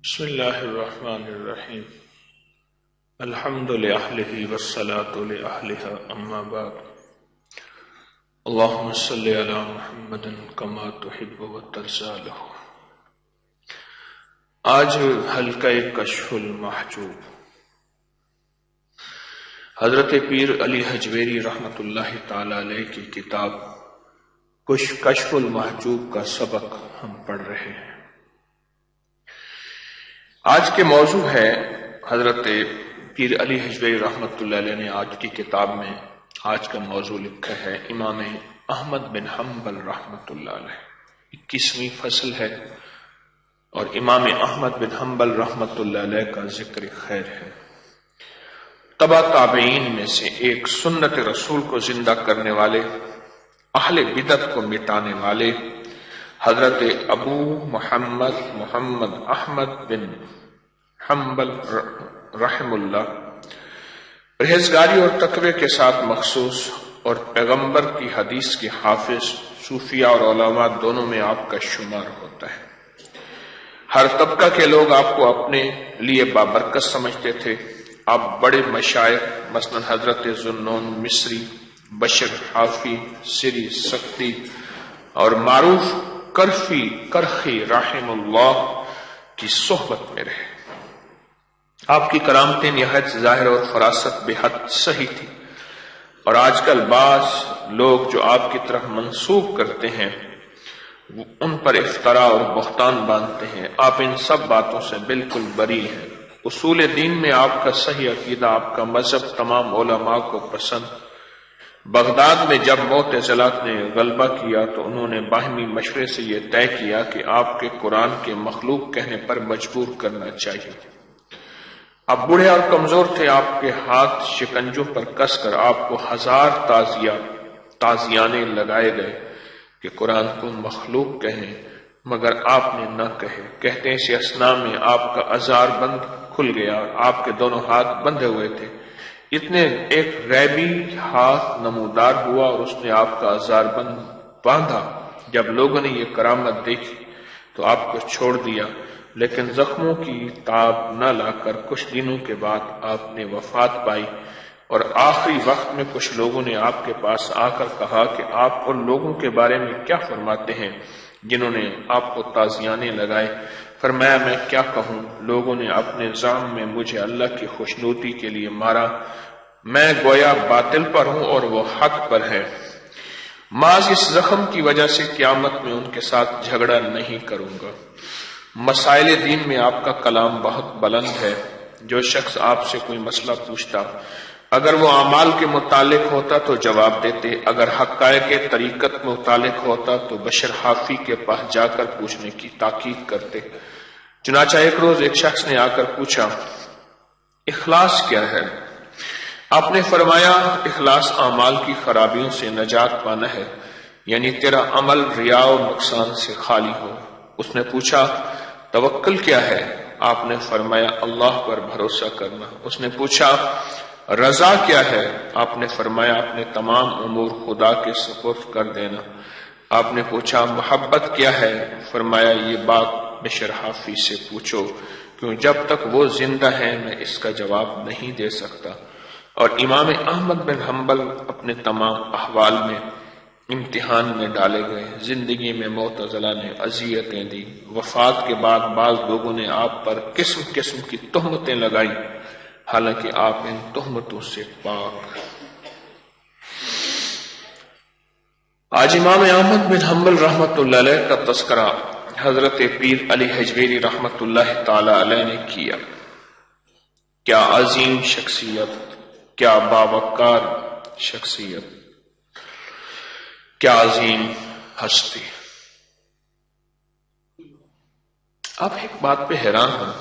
بسم اللہ الرحمن الرحیم الحمد لأہلہ والصلاة لأہلہ اما بعد اللہم صلی علی محمد کما تحب وترضی لہ۔ آج حلقہ کشف المحجوب حضرت پیر علی حجویری رحمۃ اللہ تعالی علیہ کی کتاب کشف المحجوب کا سبق ہم پڑھ رہے ہیں۔ آج کے موضوع ہے، حضرت پیر علی حجویری رحمۃ اللہ علیہ نے آج کی کتاب میں آج کا موضوع لکھا ہے امام احمد بن حنبل رحمۃ اللہ علیہ۔ 21ویں فصل ہے اور امام احمد بن حنبل رحمۃ اللہ علیہ کا ذکر خیر ہے۔ تبع تابعین میں سے ایک، سنت رسول کو زندہ کرنے والے، اہل بدعت کو مٹانے والے، حضرت ابو محمد احمد بن حنبل رحم اللہ، پرہیزگاری اور تقوی کے ساتھ مخصوص اور پیغمبر کی حدیث کے حافظ، صوفیاء اور علماء دونوں میں آپ کا شمار ہوتا ہے۔ ہر طبقہ کے لوگ آپ کو اپنے لیے بابرکت سمجھتے تھے۔ آپ بڑے مشائخ مثلا حضرت ذوالنون مصری، بشر حافی، سری سختی اور معروف کرخی رحم اللہ کی صحبت میں رہے۔ آپ کی کرامتیں نہایت ظاہر اور فراست بے حد صحیح تھی، اور آج کل بعض لوگ جو آپ کی طرف منسوب کرتے ہیں ان پر افتراء اور بہتان باندھتے ہیں۔ آپ ان سب باتوں سے بالکل بری ہیں۔ اصول دین میں آپ کا صحیح عقیدہ، آپ کا مذہب تمام علماء کو پسند۔ بغداد میں جب معتزلہ نے غلبہ کیا تو انہوں نے باہمی مشورے سے یہ طے کیا کہ آپ کے قرآن کے مخلوق کہنے پر مجبور کرنا چاہیے۔ آپ بوڑھے اور کمزور تھے، آپ کے ہاتھ شکنجوں پر کس کر آپ کو 1000 تازیانے لگائے گئے کہ قرآن کو مخلوق کہیں، مگر آپ نے نہ کہے۔ کہتے ہیں اس اثناء میں آپ کا ازار بند کھل گیا اور آپ کے دونوں ہاتھ بندھے ہوئے تھے۔ اتنے ایک غیبی ہاتھ نمودار ہوا اور اس نے آپ کا ازار بند باندھا۔ جب لوگوں نے یہ کرامت دیکھی تو آپ کو چھوڑ دیا، لیکن زخموں کی تاب نہ لا کر کچھ دنوں کے بعد آپ نے وفات پائی، اور آخری وقت میں کچھ لوگوں نے آپ کے پاس آ کر کہا کہ آپ ان لوگوں کے بارے میں کیا فرماتے ہیں جنہوں نے آپ کو تازیانے لگائے؟ فرمایا میں کیا کہوں، لوگوں نے اپنے زعم میں مجھے اللہ کی خوشنودی کے لیے مارا، میں گویا باطل پر ہوں اور وہ حق پر ہے۔ محض اس زخم کی وجہ سے قیامت میں ان کے ساتھ جھگڑا نہیں کروں گا۔ مسائل دین میں آپ کا کلام بہت بلند ہے۔ جو شخص آپ سے کوئی مسئلہ پوچھتا، اگر وہ اعمال کے متعلق ہوتا تو جواب دیتے، اگر حقائق طریقت متعلق ہوتا تو بشر حافی کے پاس جا کر پوچھنے کی تاکید کرتے۔ چنانچہ ایک روز ایک شخص نے آ کر پوچھا اخلاص کیا ہے؟ آپ نے فرمایا اخلاص اعمال کی خرابیوں سے نجات پانا ہے، یعنی تیرا عمل ریا و نقصان سے خالی ہو۔ اس نے پوچھا توکل کیا ہے؟ آپ نے فرمایا اللہ پر بھروسہ کرنا۔ اس نے پوچھا رضا کیا ہے؟ آپ نے فرمایا اپنے تمام امور خدا کے سپرد کر دینا۔ آپ نے پوچھا محبت کیا ہے؟ فرمایا یہ بات بشر حافی سے پوچھو، کیوں جب تک وہ زندہ ہے میں اس کا جواب نہیں دے سکتا۔ اور امام احمد بن حنبل اپنے تمام احوال میں امتحان میں ڈالے گئے۔ زندگی میں معتزلہ نے اذیتیں دی، وفات کے بعد بعض لوگوں نے آپ پر قسم قسم کی تہمتیں لگائی، حالانکہ آپ ان تہمتوں سے پاک۔ آج امام احمد بن حنبل رحمۃ اللہ علیہ کا تذکرہ حضرت پیر علی حجویری رحمۃ اللہ تعالی علیہ نے کیا۔ کیا عظیم شخصیت، کیا باوقار شخصیت، کیا عظیم ہستی۔ آپ ایک بات پہ حیران ہوں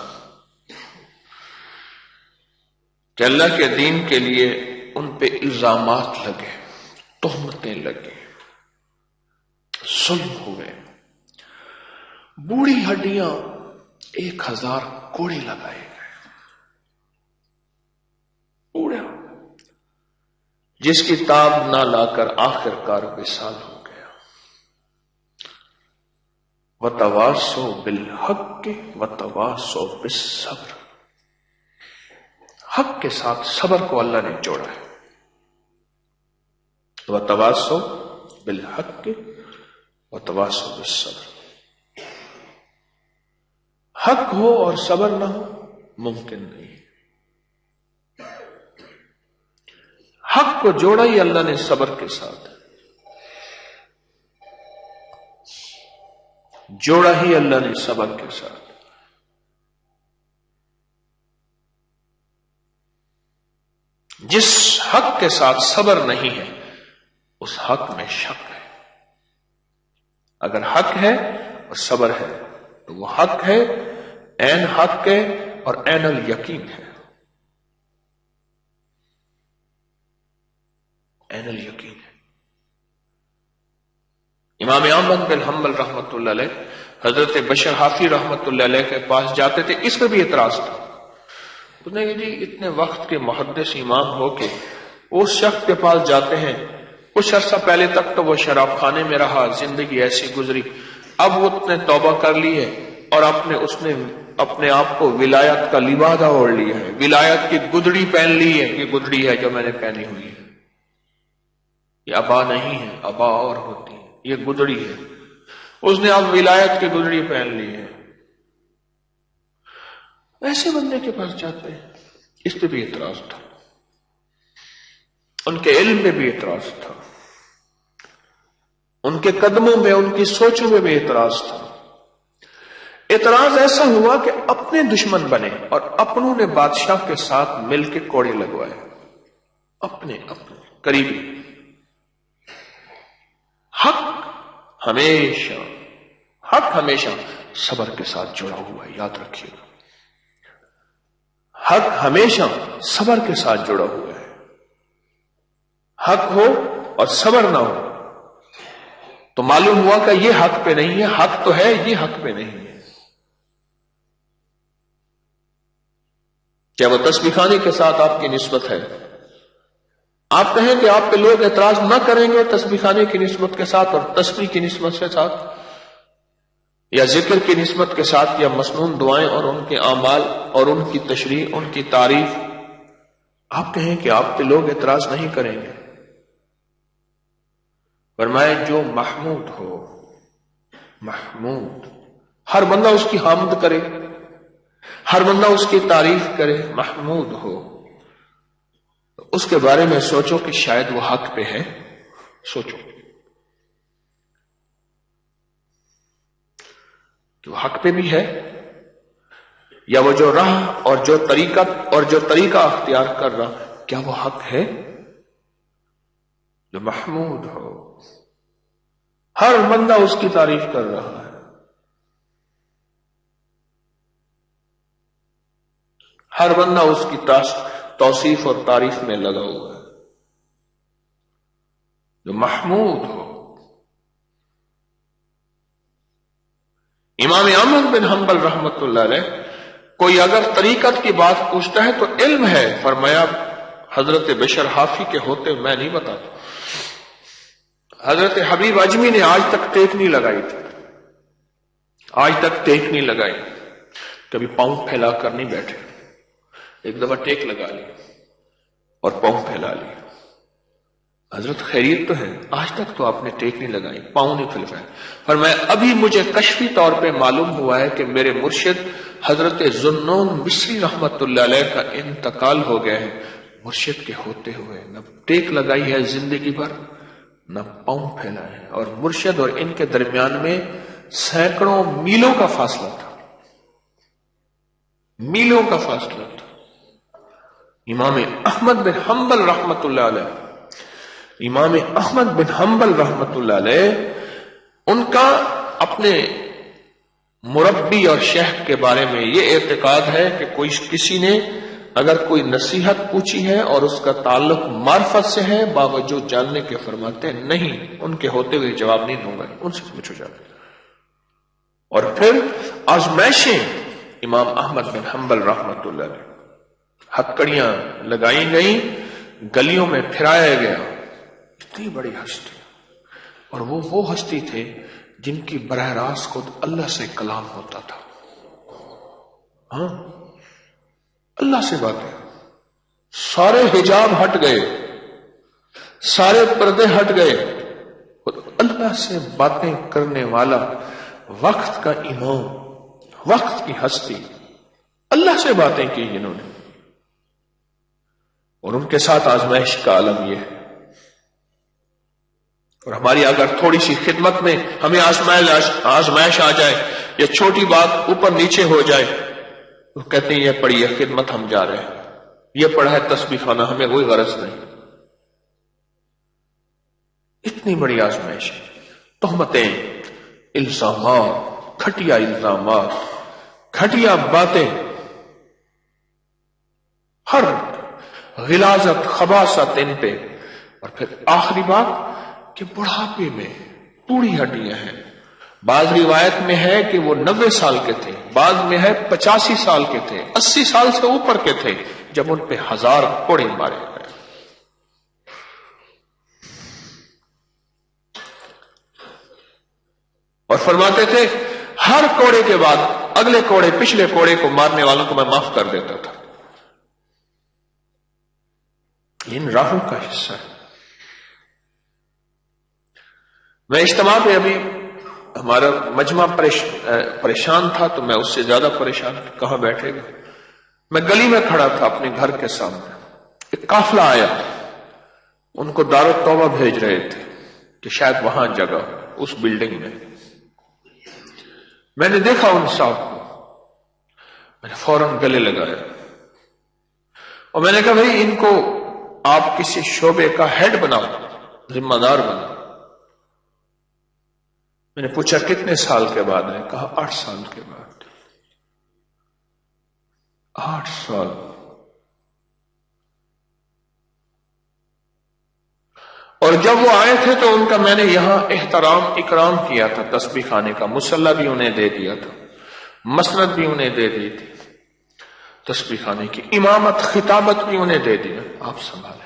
کہ اللہ کے دین کے لیے ان پہ الزامات لگے، تہمتیں لگے، ظلم ہوئے، بوڑھی ہڈیاں 1000 کوڑے لگائے گئے، بوڑھا جس کی تاب نہ لا کر آخر کار وصال ہو گیا۔ وتواصوا بالحق وتواصوا بالصبر. حق کے ساتھ صبر کو اللہ نے جوڑا ہے. وتواصوا بالحق وتواصوا بالصبر. حق ہو اور صبر نہ ہو ممکن نہیں. حق کو جوڑا ہی اللہ نے صبر کے ساتھ, جوڑا ہی اللہ نے صبر کے ساتھ. جس حق کے ساتھ صبر نہیں ہے اس حق میں شک ہے. اگر حق ہے اور صبر ہے تو وہ حق ہے, عین حق ہے اور عین الیقین ہے. عین الیقین ہے. امام احمد بن حنبل رحمۃ اللہ علیہ حضرت بشر حافی رحمۃ اللہ علیہ کے پاس جاتے تھے. اس پہ بھی اعتراض تھا. اس نے کہا جی اتنے وقت کے محدث امام ہو کے اس شخص کے پاس جاتے ہیں, کچھ عرصہ پہلے تک تو وہ شراب خانے میں رہا, زندگی ایسی گزری, اب وہ نے توبہ کر لی ہے اور اس نے اپنے آپ کو ولایت کا لبادہ اوڑھ لیا ہے, ولایت کی گدڑی پہن لی ہے. یہ گدڑی ہے جو میں نے پہنی ہوئی ہے, یہ ابا نہیں ہے, ابا اور ہوتی ہے, یہ گدڑی ہے. اس نے اب ولایت کی گدڑی پہن لی ہے. ایسے بندے کے پاس جاتے ہیں. اس پہ بھی اعتراض تھا, ان کے علم میں بھی اعتراض تھا, ان کے قدموں میں, ان کی سوچوں میں بھی اعتراض تھا. اعتراض ایسا ہوا کہ اپنے دشمن بنے اور اپنوں نے بادشاہ کے ساتھ مل کے کوڑے لگوائے. اپنے قریبی. حق ہمیشہ صبر کے ساتھ جڑا ہوا ہے, یاد رکھیے گا. حق ہمیشہ صبر کے ساتھ جڑا ہوا ہے. حق ہو اور صبر نہ ہو تو معلوم ہوا کہ یہ حق پہ نہیں ہے. حق تو ہے, یہ حق پہ نہیں ہے. کیا وہ تسبیح خانے کے ساتھ آپ کی نسبت ہے؟ آپ کہیں کہ آپ پہ لوگ اعتراض نہ کریں گے تسبیح خانے کی نسبت کے ساتھ اور تسبیح کی نسبت کے ساتھ, یا ذکر کی نسبت کے ساتھ, یا مسنون دعائیں اور ان کے اعمال اور ان کی تشریح, ان کی تعریف, آپ کہیں کہ آپ پہ لوگ اعتراض نہیں کریں گے. فرمائے جو محمود ہو, محمود, ہر بندہ اس کی حمد کرے, ہر بندہ اس کی تعریف کرے, محمود ہو, اس کے بارے میں سوچو کہ شاید وہ حق پہ ہے. سوچو کہ وہ حق پہ بھی ہے, یا وہ جو راہ اور جو طریقہ اختیار کر رہا, کیا وہ حق ہے؟ جو محمود ہو, ہر بندہ اس کی تعریف کر رہا ہے, ہر بندہ اس کی توصیف اور تعریف میں لگا ہوا ہے. جو محمود ہو. امام احمد بن حنبل رحمۃ اللہ علیہ کوئی اگر طریقت کی بات پوچھتا ہے تو علم ہے, فرمایا حضرت بشر حافی کے ہوتے میں نہیں بتاتا. حضرت حبیب اجمی نے آج تک ٹیک نہیں لگائی تھی, آج تک ٹیک نہیں لگائی, کبھی پاؤں پھیلا کر نہیں بیٹھے. ایک دفعہ ٹیک لگا لی اور پاؤں پھیلا لی. حضرت خیریت تو ہے, آج تک تو آپ نے ٹیک نہیں لگائی, پاؤں نہیں پھیلائے. پر میں ابھی مجھے کشفی طور پہ معلوم ہوا ہے کہ میرے مرشد حضرت ذوالنون مصری رحمت اللہ علیہ کا انتقال ہو گیا ہے. مرشد کے ہوتے ہوئے نہ ٹیک لگائی ہے زندگی بھر, نہ پاؤں پھیلا ہے, اور مرشد اور ان کے درمیان میں سینکڑوں میلوں کا فاصلہ تھا, میلوں کا فاصلہ تھا. امام احمد بن حنبل رحمت اللہ علیہ, امام احمد بن حنبل رحمت اللہ علیہ, ان کا اپنے مربی اور شیخ کے بارے میں یہ اعتقاد ہے کہ کسی نے اگر کوئی نصیحت پوچھی ہے اور اس کا تعلق معرفت سے ہے, باوجود جاننے کے فرماتے ہیں نہیں, ان کے ہوتے ہوئے جواب نہیں دوں گا, ان سے پوچھو جاتا. اور پھر آزمائشیں امام احمد بن حنبل رحمت اللہ علیہ, ہتکڑیاں لگائی گئیں, گلیوں میں پھرایا گیا. اتنی بڑی ہستی, اور وہ ہستی تھے جن کی براہ راست خود اللہ سے کلام ہوتا تھا. ہاں اللہ سے باتیں، سارے حجاب ہٹ گئے، سارے پردے ہٹ گئے، خود اللہ سے باتیں کرنے والا، وقت کا امام، وقت کی ہستی، اللہ سے باتیں کی جنہوں نے. اور ان کے ساتھ آزمائش کا عالم یہ ہے. اور ہماری اگر تھوڑی سی خدمت میں ہمیں آزمائش آ جائے یا چھوٹی بات اوپر نیچے ہو جائے تو کہتے ہیں یہ پڑھی ہے خدمت، ہم جا رہے ہیں، یہ پڑھا ہے تسبیح خانہ، ہمیں کوئی غرض نہیں. اتنی بڑی آزمائش ہے. تہمتیں، الزامات، گھٹیا الزامات، گھٹیا باتیں، ہر غلاظت خباثت ان پہ. اور پھر آخری بات کہ بڑھاپے میں بوڑھی ہڈیاں ہیں. بعض روایت میں ہے کہ وہ 90 سال کے تھے، بعض میں ہے 85 سال کے تھے، 80 سال سے اوپر کے تھے جب ان پہ 1000 کوڑے مارے گئے. اور فرماتے تھے ہر کوڑے کے بعد اگلے کوڑے، پچھلے کوڑے کو مارنے والوں کو میں معاف کر دیتا تھا. ان راہوں کا حصہ ہے. میں اجتماع پہ ابھی ہمارا مجمع پریشان تھا تو میں اس سے زیادہ پریشان، کہاں بیٹھے گا. میں گلی میں کھڑا تھا اپنے گھر کے سامنے، ایک قافلہ آیا، ان کو دار التوبہ بھیج رہے تھے کہ شاید وہاں جگہ اس بلڈنگ میں. میں نے دیکھا ان صاحب کو، میں نے فوراً گلے لگایا اور میں نے کہا بھائی ان کو آپ کسی شعبے کا ہیڈ بناؤ، ذمہ دار بناؤ. میں نے پوچھا کتنے سال کے بعد؟ نے کہا 8 سال کے بعد. 8 سال. اور جب وہ آئے تھے تو ان کا میں نے یہاں احترام اکرام کیا تھا، تسبیح خانے کا مصلی بھی انہیں دے دیا تھا، مسند بھی انہیں دے دی تھی، تسبیح خانے کی امامت خطابت بھی انہیں دے دیا. آپ سنبھالیں.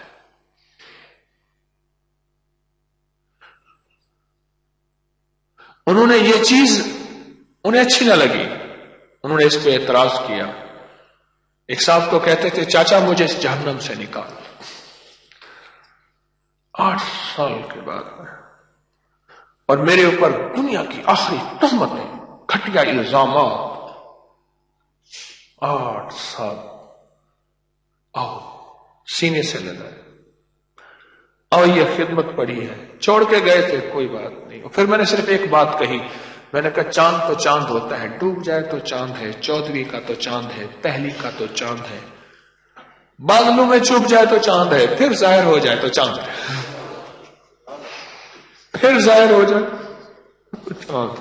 انہوں نے یہ چیز انہیں اچھی نہ لگی، انہوں نے اس پہ اعتراض کیا. ایک صاحب کو کہتے تھے چاچا مجھے اس جہنم سے نکال. 8 سال کے بعد اور میرے اوپر دنیا کی آخری تہمتیں، گھٹیا الزامات. 8 سال. آؤ سینے سے لگائے، اور یہ خدمت پڑی ہے، چھوڑ کے گئے تھے کوئی بات نہیں. پھر میں نے صرف ایک بات کہی، میں نے کہا چاند تو چاند ہوتا ہے، ڈوب جائے تو چاند ہے، 14ویں کا تو چاند ہے، پہلی کا تو چاند ہے، بادلوں میں چھپ جائے تو چاند ہے، پھر ظاہر ہو جائے تو چاند ہے، پھر ظاہر ہو جائے تو چاند.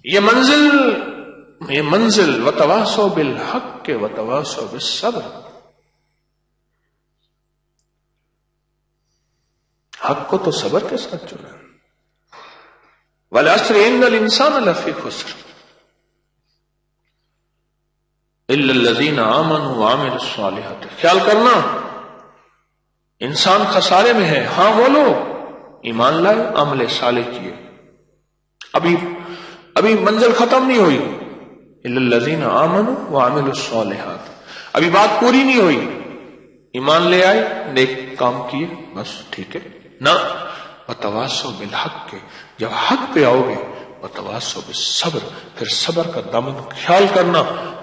یہ منزل وتواصوا بالحق وتواصوا بالصبر. حق کو تو صبر کے ساتھ چنا. والعصر ان الانسان لفی خسر الا الذین آمنوا وعملوا الصالحات. خیال کرنا انسان خسارے میں ہے، ہاں وہ لوگ ایمان لائے، عمل صالح کیے. ابھی منزل ختم نہیں ہوئی. الا الذین آمنوا وعملوا الصالحات، ابھی بات پوری نہیں ہوئی. ایمان لے آئے، نیک کام کیے، بس ٹھیک ہے نہ. وتواصوا بالحق کے، جب حق پہ آؤ گے وتواصوا بالصبر، پھر صبر کا دامن خیال کرنا،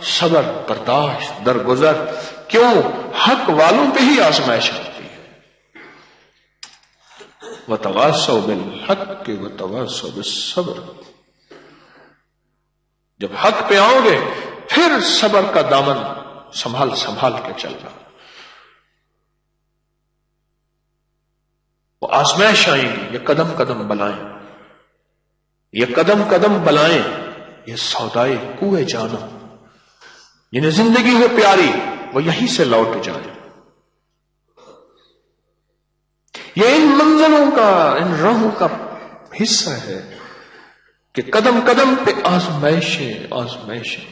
صبر برداشت درگزر. کیوں؟ حق والوں پہ ہی آزمائش آتی ہے. وتواصوا بالحق وتواصوا بالصبر. جب حق پہ آؤ گے پھر صبر کا دامن سنبھال کے چلنا. وہ آزمائش آئیں گی، یہ قدم قدم بلائیں، یہ قدم قدم بلائیں، یہ سودائے کوئے جانا، جنہیں زندگی ہے پیاری وہ یہیں سے لوٹ جائیں. یہ ان منزلوں کا، ان راہوں کا حصہ ہے کہ قدم قدم پہ آزمائشیں.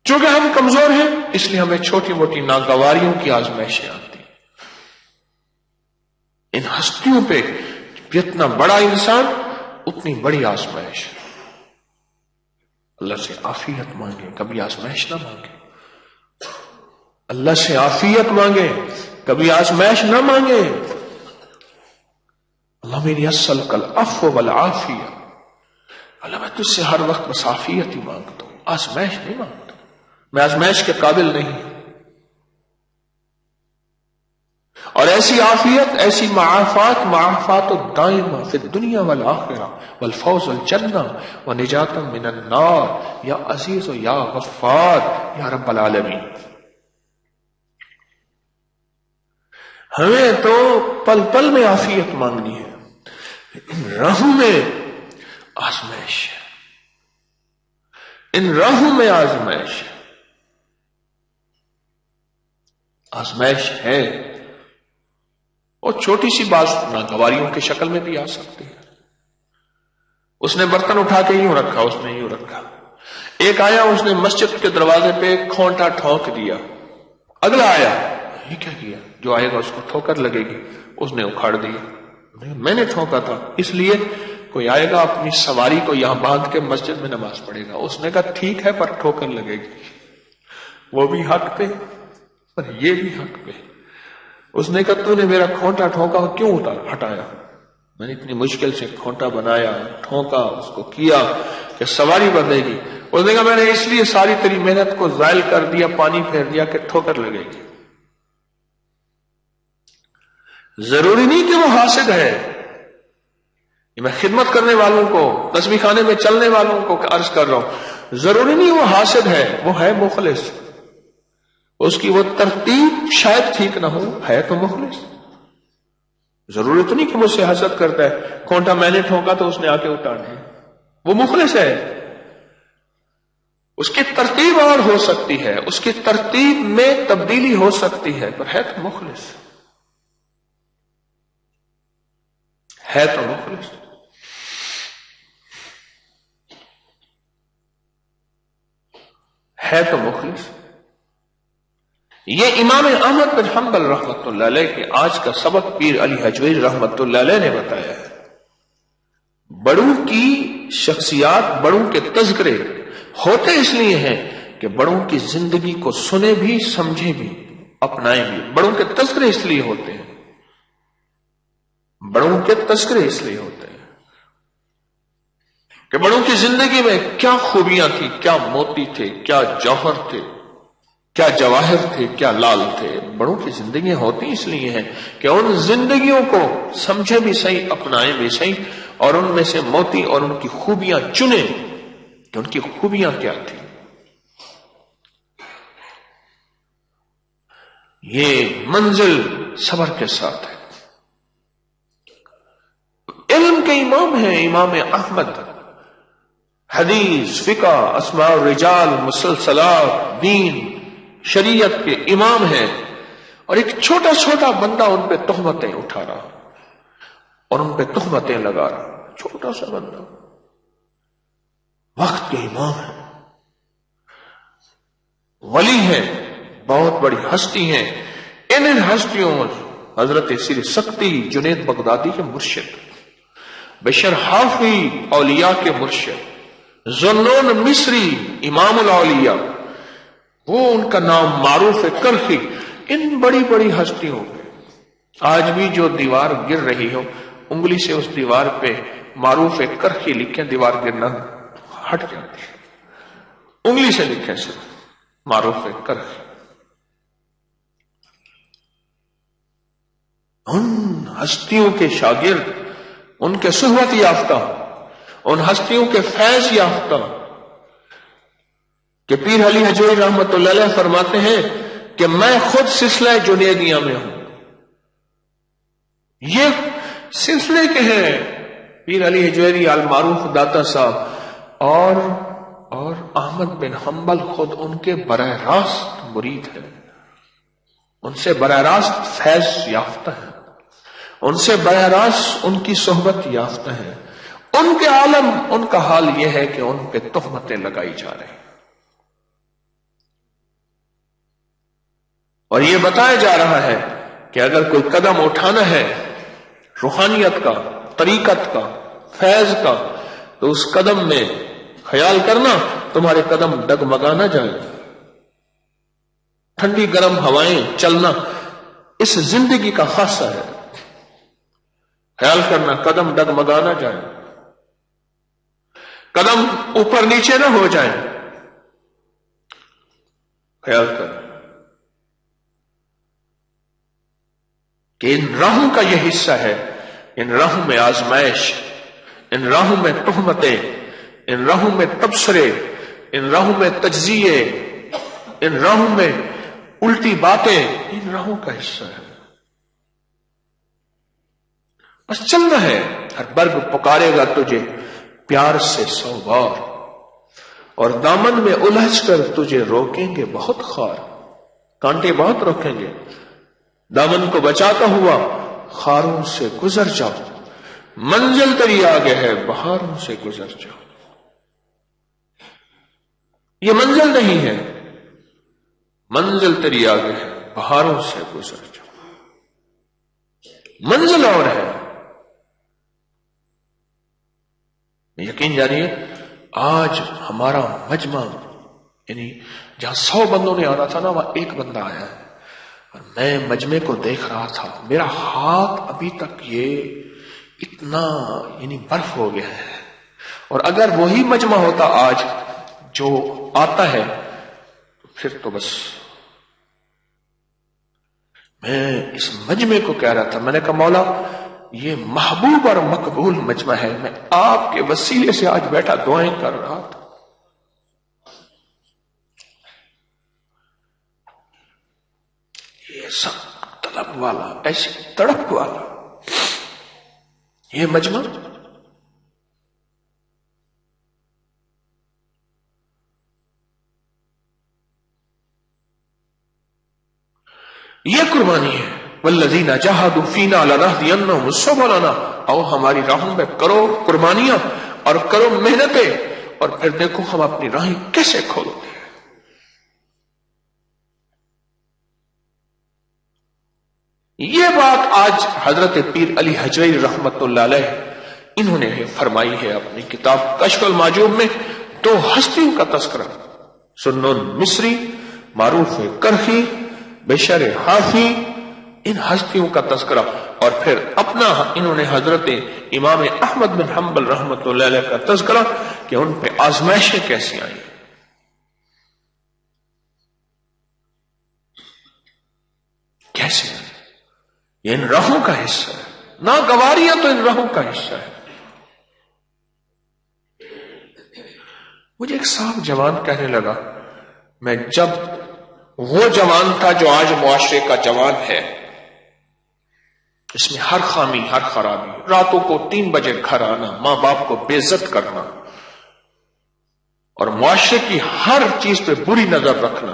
چونکہ ہم کمزور ہیں اس لیے ہمیں چھوٹی موٹی ناگواریوں کی آزمائشیں آتی. ان ان ہستیوں پہ جتنا بڑا انسان اتنی بڑی آزمائش. اللہ سے عافیت مانگے، کبھی آزمائش نہ مانگے. اللہ سے عافیت مانگے، کبھی آزمائش نہ مانگے. اللہ میری اصل کل عفو والعافیہ، اللہ میں تجھ سے ہر وقت بس عافیت ہی مانگتا ہوں، آزمائش نہیں مانگتا. میں آزمائش کے قابل نہیں. اور ایسی عافیت، ایسی معافات الدائمہ فی الدنیا والآخرہ والفوز الجنہ ونجات من النار یا عزیز و یا غفار یا رب العالمین. ہمیں تو پل پل میں عافیت مانگنی ہے، ان راہوں میں آزمائش ہے، ان راہوں میں آزمائش ہے. آزمائش ہے اور چھوٹی سی بات ناگواریوں کی شکل میں بھی آ سکتی ہے. اس نے برتن اٹھا کے یوں رکھا، اس نے یوں رکھا. ایک آیا، اس نے مسجد کے دروازے پہ کھونٹا ٹھونک دیا. اگلا آیا، یہ کیا کیا؟ جو آئے گا اس کو ٹھوکر لگے گی. اس نے اکھاڑ دیا. میں نے ٹھوکا تھا، اس لیے کوئی آئے گا اپنی سواری کو یہاں باندھ کے مسجد میں نماز پڑھے گا. اس نے کہا ٹھیک ہے پر ٹھوکر لگے گی. وہ بھی حق پہ اور یہ بھی حق پہ. اس نے کہا تو نے میرا کھونٹا ٹھونکا کیوں ہٹایا؟ میں نے اتنی مشکل سے کھونٹا بنایا، ٹھونکا، اس کو کیا کہ سواری بندھے گی. اس نے کہا میں نے اس لیے ساری تیری محنت کو ضائع کر دیا، پانی پھیر دیا کہ ٹھوکر لگے گی. ضروری نہیں کہ وہ حاسد ہے. میں خدمت کرنے والوں کو، تسبیح خانے میں چلنے والوں کو عرض کر رہا ہوں، ضروری نہیں وہ حاسد ہے، وہ ہے مخلص. اس کی وہ ترتیب شاید ٹھیک نہ ہو، ہے تو مخلص. ضروری تو نہیں کہ مجھ سے حسد کرتا ہے، کھونٹا میں نے ٹھونکا تو اس نے آ کے اتار دیا. وہ مخلص ہے. اس کی ترتیب اور ہو سکتی ہے، اس کی ترتیب میں تبدیلی ہو سکتی ہے، پر ہے تو مخلص. ہے تو مخلص. ہے تو مخلص. یہ امام احمد بن حنبل رحمۃ اللہ علیہ کے آج کا سبق پیر علی حجویری رحمۃ اللہ علیہ نے بتایا ہے. بڑوں کی شخصیات، بڑوں کے تذکرے ہوتے اس لیے ہیں کہ بڑوں کی زندگی کو سنے بھی، سمجھے بھی، اپنائے بھی. بڑوں کے تذکرے اس لیے ہوتے ہیں، بڑوں کے تذکرے اس لیے ہوتے ہیں کہ بڑوں کی زندگی میں کیا خوبیاں تھیں، کیا موتی تھے، کیا جوہر تھے، کیا جواہر تھے، کیا لال تھے. بڑوں کی زندگیاں ہوتی اس لیے ہیں کہ ان زندگیوں کو سمجھے بھی صحیح، اپنائے بھی صحیح، اور ان میں سے موتی اور ان کی خوبیاں چنیں کہ ان کی خوبیاں کیا تھی. یہ منزل صبر کے ساتھ ہے. علم کے امام ہیں امام احمد، حدیث، فقہ، اسماء الرجال، مسلسلات، دین، شریعت کے امام ہیں، اور ایک چھوٹا چھوٹا بندہ ان پہ تہمتیں اٹھا رہا اور ان پہ تہمتیں لگا رہا. چھوٹا سا بندہ وقت کے امام ہے، ولی ہیں، بہت بڑی ہستی ہیں. ان ہستیوں حضرت سیر سکتی جنید بغدادی کے مرشد، بشر حافی اولیاء کے مرشد، ذوالنون مصری امام الاولیاء، وہ ان کا نام معروف ہے کرخی. ان بڑی بڑی ہستیوں پہ آج بھی جو دیوار گر رہی ہو، انگلی سے اس دیوار پہ معروف ہے کرخی لکھیں، دیوار گرنا ہٹ جاتی ہے. انگلی سے لکھیں صرف معروف ہے کرخی. ان ہستیوں کے شاگرد، ان کے صحبت یافتہ، ان ہستیوں کے فیض یافتہ، کہ پیر علی حجویری رحمۃ اللہ علیہ فرماتے ہیں کہ میں خود سلسلہ جنیدیہ میں ہوں. یہ سلسلے کے ہیں پیر علی حجویری المعروف داتا صاحب، اور احمد بن حنبل خود ان کے براہ راست مرید ہیں، ان سے براہ راست فیض یافتہ ہیں، ان سے براہ راست ان کی صحبت یافتہ ہیں. ان کے عالم، ان کا حال یہ ہے کہ ان پہ تہمتیں لگائی جا رہی ہیں، اور یہ بتایا جا رہا ہے کہ اگر کوئی قدم اٹھانا ہے روحانیت کا، طریقت کا، فیض کا، تو اس قدم میں خیال کرنا تمہارے قدم ڈگمگا نہ جائیں. ٹھنڈی گرم ہوائیں چلنا اس زندگی کا خاصہ ہے. خیال کرنا قدم ڈگمگا نہ جائیں، قدم اوپر نیچے نہ ہو جائیں. خیال کرنا کہ ان راہوں کا یہ حصہ ہے، ان راہوں میں آزمائش، ان راہوں میں تہمتیں، ان راہوں میں تبصرے، ان راہوں میں تجزیے، ان راہوں میں الٹی باتیں، ان راہوں کا حصہ ہے. بس چلنا ہے. ہر برگ پکارے گا تجھے پیار سے 100 بار، اور دامن میں الجھ کر تجھے روکیں گے بہت خار. کانٹے بہت روکیں گے، دامن کو بچاتا ہوا خاروں سے گزر جاؤ. منزل تیری آگے ہے، بہاروں سے گزر جاؤ. یہ منزل نہیں ہے، منزل تیری آگے ہے، بہاروں سے گزر جاؤ. منزل اور ہے. یقین جانیے آج ہمارا مجمع، یعنی جہاں 100 بندوں نے آنا تھا نا، وہاں ایک بندہ آیا ہے. اور میں مجمع کو دیکھ رہا تھا، میرا ہاتھ ابھی تک یہ اتنا یعنی برف ہو گیا ہے. اور اگر وہی مجمع ہوتا آج جو آتا ہے، پھر تو بس. میں اس مجمع کو کہہ رہا تھا، میں نے کہا مولا یہ محبوب اور مقبول مجمع ہے، میں آپ کے وسیلے سے آج بیٹھا دعائیں کر رہا تھا. یہ سب طلب والا، ایسی تڑپ والا یہ مجمع. یہ قربانی ہے. والذین جاہدوا فینا لنہدینہم سبلنا. آؤ ہماری راہوں میں کرو قربانیاں اور کرو محنتیں، اور پھر دیکھو ہم اپنی راہیں کیسے کھولتے ہیں. یہ بات آج حضرت پیر علی حجویری رحمت اللہ علیہ انہوں نے فرمائی ہے اپنی کتاب کشف المحجوب میں. 2 ہستیوں کا تذکرہ، سنن مصری، معروف کرخی، بشر حافی، ان ہستیوں کا تذکرہ. اور پھر اپنا انہوں نے حضرت امام احمد بن حنبل رحمۃ اللہ علیہ کا تذکرہ کہ ان پہ آزمائشیں کیسی آئیں. کیسے؟ یہ ان راہوں کا حصہ ہے. ناگواریاں تو ان راہوں کا حصہ ہے. مجھے ایک صاحب جوان کہنے لگا، میں جب وہ جوان تھا جو آج معاشرے کا جوان ہے، اس میں ہر خامی، ہر خرابی، راتوں کو 3 بجے گھر آنا، ماں باپ کو بے عزت کرنا، اور معاشرے کی ہر چیز پہ بری نظر رکھنا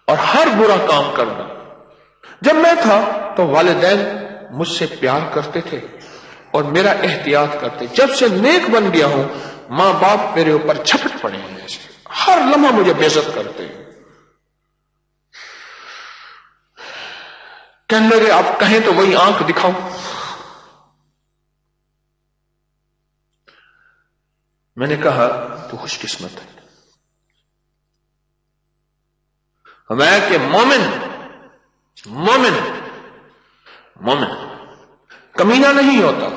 اور ہر برا کام کرنا. جب میں تھا تو والدین مجھ سے پیار کرتے تھے اور میرا احتیاط کرتے. جب سے نیک بن گیا ہوں، ماں باپ میرے اوپر جھپٹ پڑے ہیں، ایسے ہر لمحہ مجھے بے عزت کرتے ہیں. کہنے لگے آپ کہیں تو وہی آنکھ دکھاؤ. میں نے کہا تو خوش قسمت ہے. میں کہ مومن کمینہ نہیں ہوتا،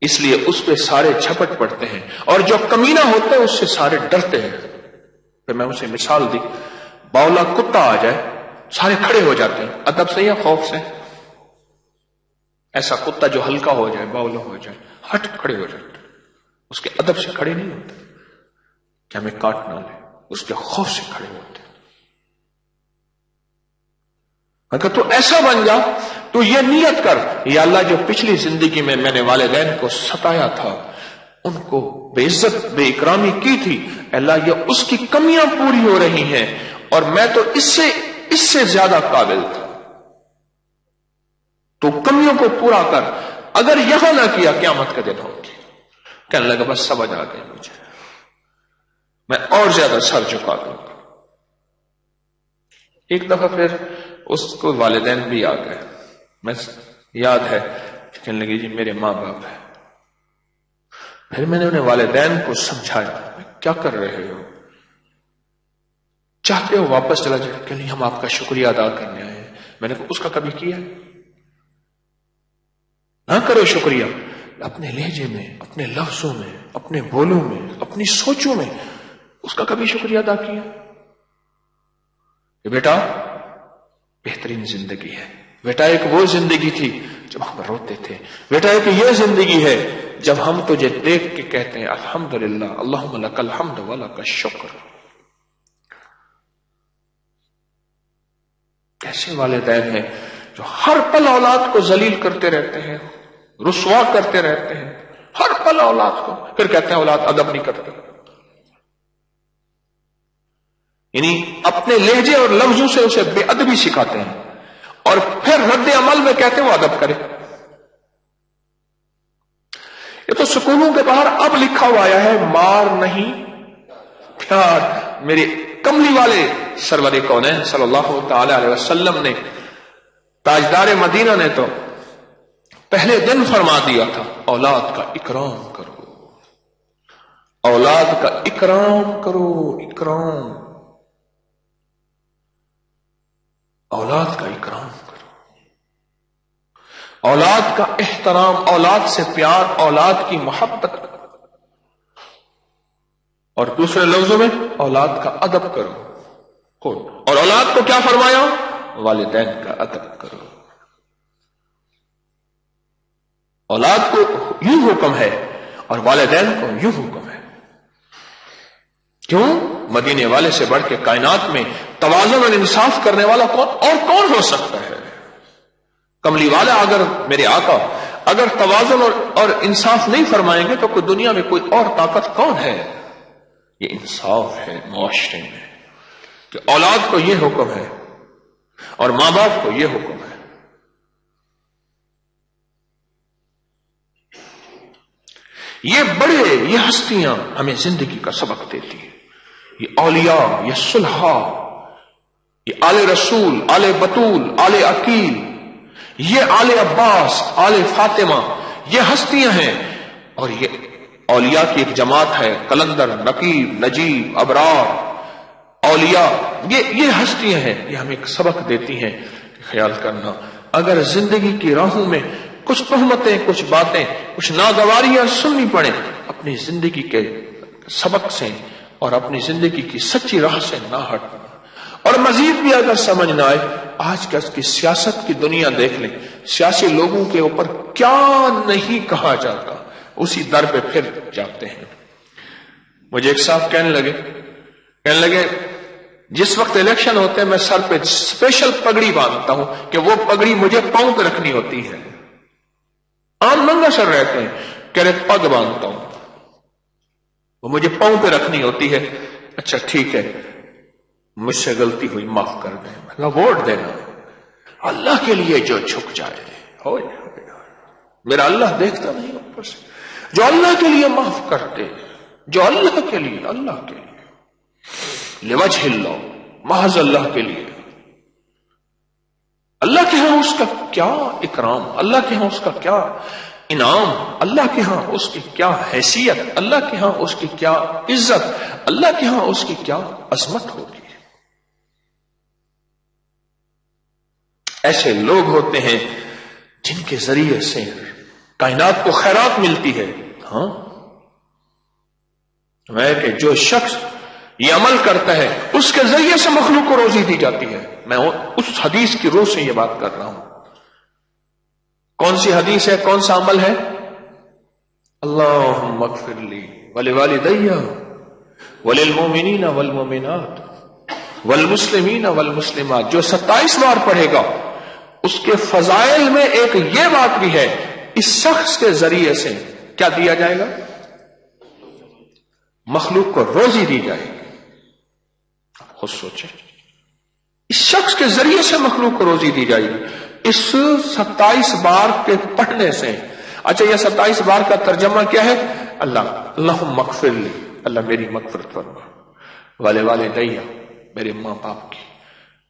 اس لیے اس پہ سارے جھپٹ پڑتے ہیں، اور جو کمینہ ہوتا ہے اس سے سارے ڈرتے ہیں. پھر میں اسے مثال دی، باولا کتا آ جائے سارے کھڑے ہو جاتے ہیں، ادب سے یا خوف سے. ایسا کتا جو ہلکا ہو جائے، باولا ہو جائے، ہٹ کھڑے ہو جاتے ہیں. اس کے ادب سے کھڑے نہیں ہوتے کہ ہمیں کاٹ نہ لے، اس کے خوف سے کھڑے ہوتے ہیں. اگر تو ایسا بن جا تو یہ نیت کر، یا اللہ جو پچھلی زندگی میں میں نے والدین کو ستایا تھا، ان کو بے عزت بے اکرامی کی تھی، اللہ یہ اس کی کمیاں پوری ہو رہی ہیں، اور میں تو اس سے زیادہ قابل تھا، تو کمیوں کو پورا کر. اگر یہاں نہ کیا قیامت کا دن ہوگی. کہنے لگا بس سمجھ آ گئی مجھے، میں اور زیادہ سر جھکا دوں گا. ایک دفعہ پھر اس کو والدین بھی آ گئے، میں یاد ہے کہنے لگی جی میرے ماں باپ ہے. پھر میں نے انہیں والدین کو سمجھایا کیا کر رہے ہو, چاہتے ہو واپس چلا جائے؟ کہ نہیں ہم آپ کا شکریہ ادا کرنے آئے ہیں. میں نے کہا اس کا کبھی کیا؟ نہ کرو شکریہ. اپنے لہجے میں, اپنے لفظوں میں, اپنے بولوں میں, اپنی سوچوں میں اس کا کبھی شکریہ ادا کیا کہ بیٹا بہترین زندگی ہے, بیٹا ایک وہ زندگی تھی جب ہم روتے تھے, بیٹا ایک یہ زندگی ہے جب ہم تجھے دیکھ کے کہتے ہیں الحمدللہ اللہم لک الحمد ولک الشکر. ایسے والدین ہیں جو ہر پل اولاد کو ذلیل کرتے رہتے ہیں, رسوا کرتے رہتے ہیں, ہر پل اولاد کو, پھر کہتے ہیں اولاد ادب نہیں کرتے. یعنی اپنے لہجے اور لفظوں سے اسے بے ادبی سکھاتے ہیں اور پھر رد عمل میں کہتے ہیں وہ ادب کرے. یہ تو سکولوں کے باہر اب لکھا ہوا آیا ہے مار نہیں پیار. میرے کملی والے سرور کونین صلی اللہ تعالی علیہ وسلم نے, تاجدار مدینہ نے تو پہلے دن فرما دیا تھا اولاد کا اکرام کرو, اولاد کا اکرام کرو, اکرام, اولاد کا اکرام کرو, اولاد کا احترام, اولاد سے پیار, اولاد کی محبت, اور دوسرے لفظوں میں اولاد کا ادب کرو. اور اولاد کو کیا فرمایا؟ والدین کا ادب کرو. اولاد کو یوں حکم ہے اور والدین کو یوں حکم ہے. کیوں؟ مدینے والے سے بڑھ کے کائنات میں توازن اور انصاف کرنے والا کون ہو سکتا ہے؟ کملی والا اگر میرے آقا اگر توازن اور انصاف نہیں فرمائیں گے تو کوئی دنیا میں کوئی اور طاقت کون ہے؟ یہ انصاف ہے معاشرے میں کہ اولاد کو یہ حکم ہے اور ماں باپ کو یہ حکم ہے. یہ ہستیاں ہمیں زندگی کا سبق دیتی ہیں. یہ اولیاء, یہ صلحاء, یہ آل رسول, آل بطول, آل عقیل, یہ آل عباس, آل فاطمہ, یہ ہستیاں ہیں. اور یہ اولیاء کی ایک جماعت ہے, قلندر, نقیب, نجیب, ابرار, اولیاء, یہ ہستیاں ہیں. یہ ہمیں ایک سبق دیتی ہیں کہ خیال کرنا اگر زندگی کی راہوں میں کچھ تہمتیں, کچھ باتیں, کچھ ناگواریاں سننی پڑیں, اپنی زندگی کے سبق سے اور اپنی زندگی کی سچی راہ سے نہ ہٹنا. اور مزید بھی اگر سمجھ نہ آئے, آج کل کی سیاست کی دنیا دیکھ لیں, سیاسی لوگوں کے اوپر کیا نہیں کہا جاتا, اسی در پہ پھر جاتے ہیں. مجھے ایک صاحب کہنے لگے جس وقت الیکشن ہوتے ہیں میں سر پہ اسپیشل پگڑی باندھتا ہوں کہ وہ پگڑی مجھے پاؤں پہ رکھنی ہوتی ہے. عام ننگا سر رہتے ہیں, کہہ رہے پگ باندھتا ہوں, وہ مجھے پاؤں پہ رکھنی ہوتی ہے. اچھا ٹھیک ہے, مجھ سے غلطی ہوئی معاف کر دیں. ووٹ دینا اللہ کے لیے جو جھک جائے ہو جائے. میرا اللہ دیکھتا نہیں اوپر سے, جو اللہ کے لیے معاف کر دے, جو اللہ کے لیے لوجہ اللہ, محض اللہ کے لیے. اللہ کے ہاں اس کا کیا اکرام, اللہ کے ہاں اس کا کیا انعام, اللہ کے ہاں اس کی کیا حیثیت, اللہ کے ہاں اس کی کیا عزت, اللہ کے ہاں اس کی کیا عظمت ہوگی. ایسے لوگ ہوتے ہیں جن کے ذریعے سے کائنات کو خیرات ملتی ہے. ہاں میں کہ جو شخص یہ عمل کرتا ہے اس کے ذریعے سے مخلوق کو روزی دی جاتی ہے. میں اس حدیث کی روح سے یہ بات کر رہا ہوں. کون سی حدیث ہے, کون سا عمل ہے؟ اللہم اغفر لی ولوالدی وللمؤمنین والمؤمنات والمسلمین والمسلمات. جو 27 بار پڑھے گا اس کے فضائل میں ایک یہ بات بھی ہے, اس شخص کے ذریعے سے کیا دیا جائے گا؟ مخلوق کو روزی دی جائے گی. خود سوچیں, اس شخص کے ذریعے سے مخلوق کو روزی دی جائے گی اس 27 بار کے پڑھنے سے. اچھا یہ 27 بار کا ترجمہ کیا ہے؟ اللہم اغفر لی, اللہ میری مغفرت فرما, ولوالدی, میرے ماں باپ کی,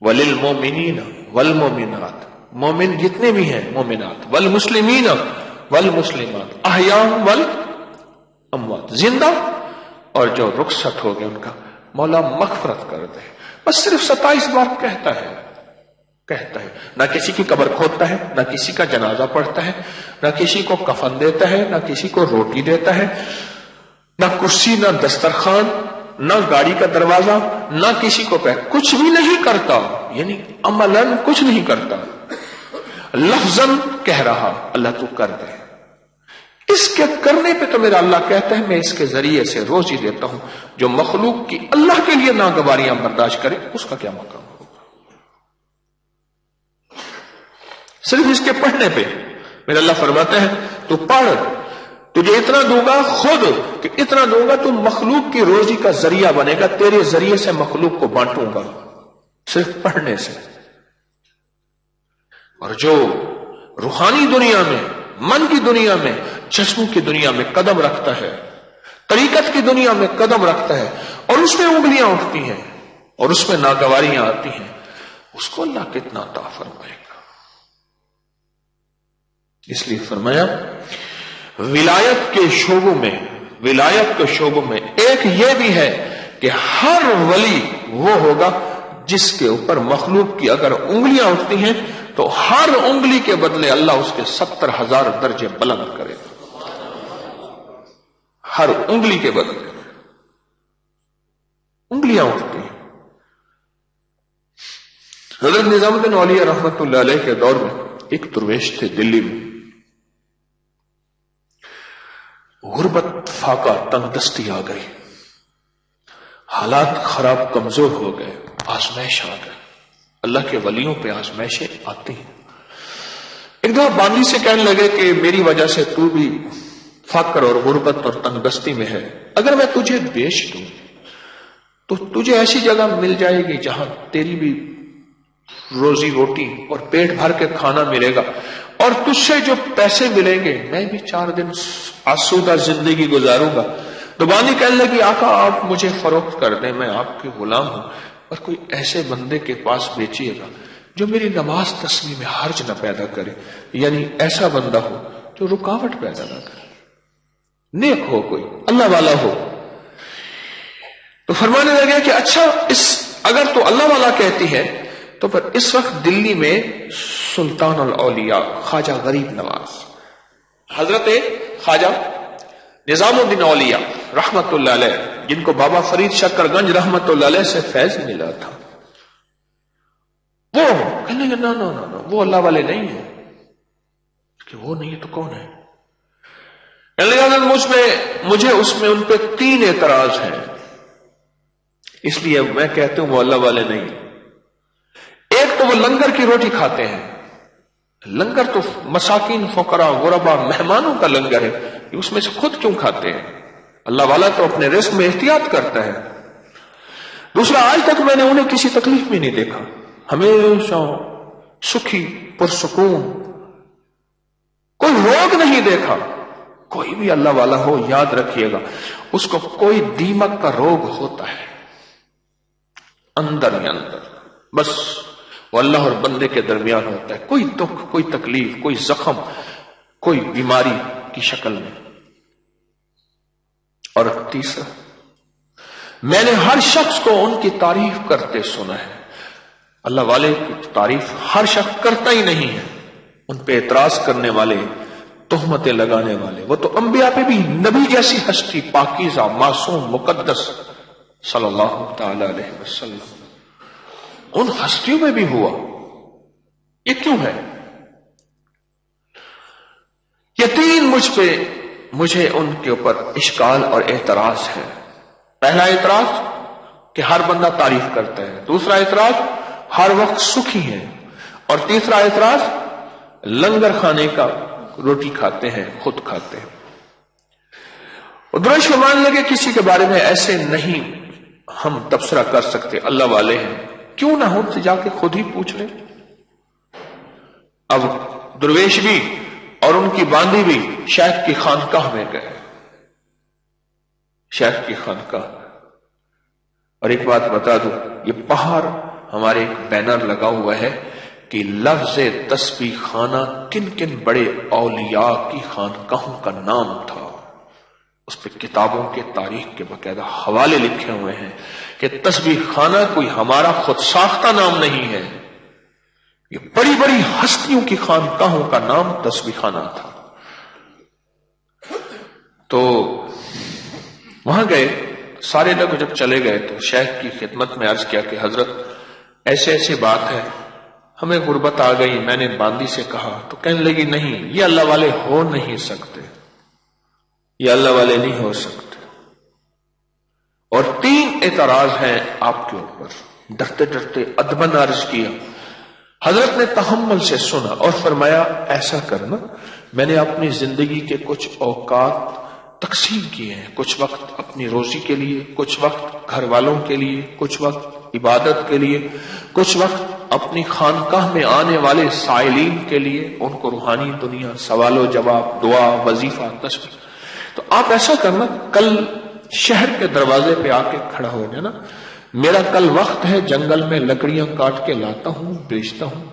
وللمؤمنین والمؤمنات, مومن جتنے بھی ہیں مومنات، والمسلمین والمسلمات، احیاء والاموات، زندہ اور جو رخصت ہو گئے ان کا مولا مغفرت کر دے. بس صرف 27 بار کہتا ہے. نہ کسی کی قبر کھودتا ہے، نہ کسی کا جنازہ پڑھتا ہے، نہ کسی کو کفن دیتا ہے، نہ کسی کو روٹی دیتا ہے، نہ کرسی، نہ دسترخوان، نہ گاڑی کا دروازہ، نہ کسی کو کچھ بھی نہیں کرتا. یعنی عملاً کچھ نہیں کرتا، لفظاً کہہ رہا اللہ تو کر دے. اس کے کرنے پہ تو میرا اللہ کہتا ہے میں اس کے ذریعے سے روزی دیتا ہوں. جو مخلوق کی اللہ کے لیے ناگواریاں برداشت کرے اس کا کیا مقام ہوگا. صرف اس کے پڑھنے پہ میرا اللہ فرماتا ہے تو پڑھ، تجھے اتنا دوں گا، خود کہ اتنا دوں گا تو مخلوق کی روزی کا ذریعہ بنے گا، تیرے ذریعے سے مخلوق کو بانٹوں گا صرف پڑھنے سے. اور جو روحانی دنیا میں، من کی دنیا میں، جسموں کی دنیا میں قدم رکھتا ہے، طریقت کی دنیا میں قدم رکھتا ہے اور اس میں انگلیاں اٹھتی ہیں اور اس میں ناگواریاں آتی ہیں، اس کو اللہ کتنا عطا فرمائے گا. اس لیے فرمایا ولایت کے شعبوں میں ایک یہ بھی ہے کہ ہر ولی وہ ہوگا جس کے اوپر مخلوق کی اگر انگلیاں اٹھتی ہیں تو ہر انگلی کے بدلے اللہ اس کے 70,000 درجے بلند کرے گا. ہر انگلی کے بدلے انگلیاں اٹھتی ہیں. حضرت نظام الدین اولیاء رحمت اللہ علیہ کے دور میں ایک درویش تھے دلی میں. غربت، فاقہ، تنگ دستی آ گئی، حالات خراب، کمزور ہو گئے، آزمائش آ گئی. اللہ کے ولیوں پہ آزمائشیں آتی ہیں. ایک دفعہ باندی سے کہنے لگے کہ میری وجہ سے تو بھی فقر اور غربت اور تنگ دستی میں ہے، اگر میں تجھے بیچ دوں تو تجھے ایسی جگہ مل جائے گی جہاں تیری بھی روزی روٹی اور پیٹ بھر کے کھانا ملے گا اور تجھ سے جو پیسے ملیں گے میں بھی 4 دن آسودہ زندگی گزاروں گا. تو باندی کہنے لگی آقا آپ مجھے فروخت کر دیں، میں آپ کے غلام ہوں، اور کوئی ایسے بندے کے پاس بیچیے گا جو میری نماز تسبیح میں حرج نہ پیدا کرے، یعنی ایسا بندہ ہو جو رکاوٹ پیدا نہ کرے، نیک ہو، کوئی اللہ والا ہو. تو فرمانے لگے کہ اچھا اگر تو اللہ والا کہتی ہے تو پھر اس وقت دلی میں سلطان الاولیاء خواجہ غریب نواز، حضرت خواجہ نظام الدین اولیاء رحمت اللہ علیہ، جن کو بابا فرید شکر گنج رحمت اللہ علیہ سے فیض ملا تھا، وہ کہنے لگے نہ وہ اللہ والے نہیں ہیں. کہ وہ نہیں ہے تو کون ہے؟ مجھے اس میں ان پہ 3 اعتراض ہیں، اس لیے میں کہتا ہوں وہ اللہ والے نہیں. ایک تو وہ لنگر کی روٹی کھاتے ہیں. لنگر تو مساکین، فقراء، غربا، مہمانوں کا لنگر ہے، اس میں سے خود کیوں کھاتے ہیں؟ اللہ والا تو اپنے رزق میں احتیاط کرتا ہے. دوسرا، آج تک میں نے انہیں کسی تکلیف میں نہیں دیکھا، ہمیشہ سکھی، پرسکون، کوئی روگ نہیں دیکھا. کوئی بھی اللہ والا ہو یاد رکھیے گا اس کو کوئی دیمک کا روگ ہوتا ہے اندر ہی اندر، بس وہ اللہ اور بندے کے درمیان ہوتا ہے. کوئی دکھ، کوئی تکلیف، کوئی زخم، کوئی بیماری کی شکل میں. اور تیسرا، میں نے ہر شخص کو ان کی تعریف کرتے سنا ہے. اللہ والے کی تعریف ہر شخص کرتا ہی نہیں ہے. ان پہ اعتراض کرنے والے، تہمتیں لگانے والے، وہ تو انبیاء پہ بھی، نبی جیسی ہستی پاکیزہ، معصوم، مقدس صلی اللہ تعالی علیہ وسلم، ان ہستیوں میں بھی ہوا. یہ کیوں ہے؟ یہ 3 مجھے ان کے اوپر اشکال اور اعتراض ہے. پہلا اعتراض کہ ہر بندہ تعریف کرتا ہے. دوسرا اعتراض ہر وقت سکھی ہے. اور تیسرا اعتراض لنگر کھانے کا، روٹی کھاتے ہیں، خود کھاتے ہیں. اور درویش کو مان لگے کسی کے بارے میں ایسے نہیں ہم تبصرہ کر سکتے، اللہ والے ہیں، کیوں نہ ان سے جا کے خود ہی پوچھ لیں. اب درویش بھی اور ان کی باندی بھی شیخ کی خانقاہ میں گئے، شیخ کی خانقاہ. اور ایک بات بتا دوں، یہ باہر ہمارے ایک بینر لگا ہوا ہے کہ لفظ تسبیح خانہ کن کن بڑے اولیاء کی خانقاہوں کا نام تھا. اس پہ کتابوں کے تاریخ کے باقاعدہ حوالے لکھے ہوئے ہیں کہ تسبیح خانہ کوئی ہمارا خود ساختہ نام نہیں ہے، یہ بڑی بڑی ہستیوں کی خانقاہوں کا نام تسبیح خانہ تھا. تو وہاں گئے، سارے لوگ جب چلے گئے تو شیخ کی خدمت میں عرض کیا کہ حضرت ایسے ایسے بات ہے، ہمیں غربت آ گئی. میں نے باندی سے کہا تو کہنے لگی نہیں، یہ اللہ والے ہو نہیں سکتے، یہ اللہ والے نہیں ہو سکتے. اور 3 اعتراض ہیں آپ کے اوپر. ڈرتے ڈرتے ادباً عرض کیا. حضرت نے تحمل سے سنا اور فرمایا ایسا کرنا، میں نے اپنی زندگی کے کچھ اوقات تقسیم کیے ہیں، کچھ وقت اپنی روزی کے لیے، کچھ وقت گھر والوں کے لیے، کچھ وقت عبادت کے لیے، کچھ وقت اپنی خانقاہ میں آنے والے سائلین کے لیے، ان کو روحانی دنیا، سوال و جواب، دعا، وظیفہ، تسبیح. تو آپ ایسا کرنا، کل شہر کے دروازے پہ آ کے کھڑا ہو جانا. میرا کل وقت ہے، جنگل میں لکڑیاں کاٹ کے لاتا ہوں، بیچتا ہوں.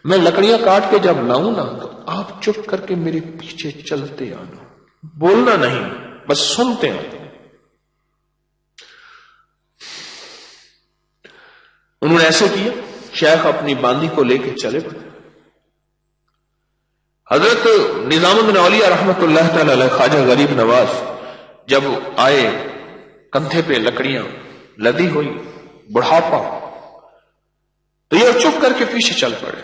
میں لکڑیاں کاٹ کے جب لاؤں نا تو آپ چپ کر کے میرے پیچھے چلتے آنا، بولنا نہیں، بس سنتے آنا. انہوں نے ایسے کیا. شیخ اپنی باندی کو لے کے چلے پڑے. حضرت نظام الدین اولیاء رحمت اللہ تعالی علیہ خواجہ غریب نواز جب آئے، کندھے پہ لکڑیاں لدی ہوئی، بڑھاپا، تو یہ چپ کر کے پیچھے چل پڑے.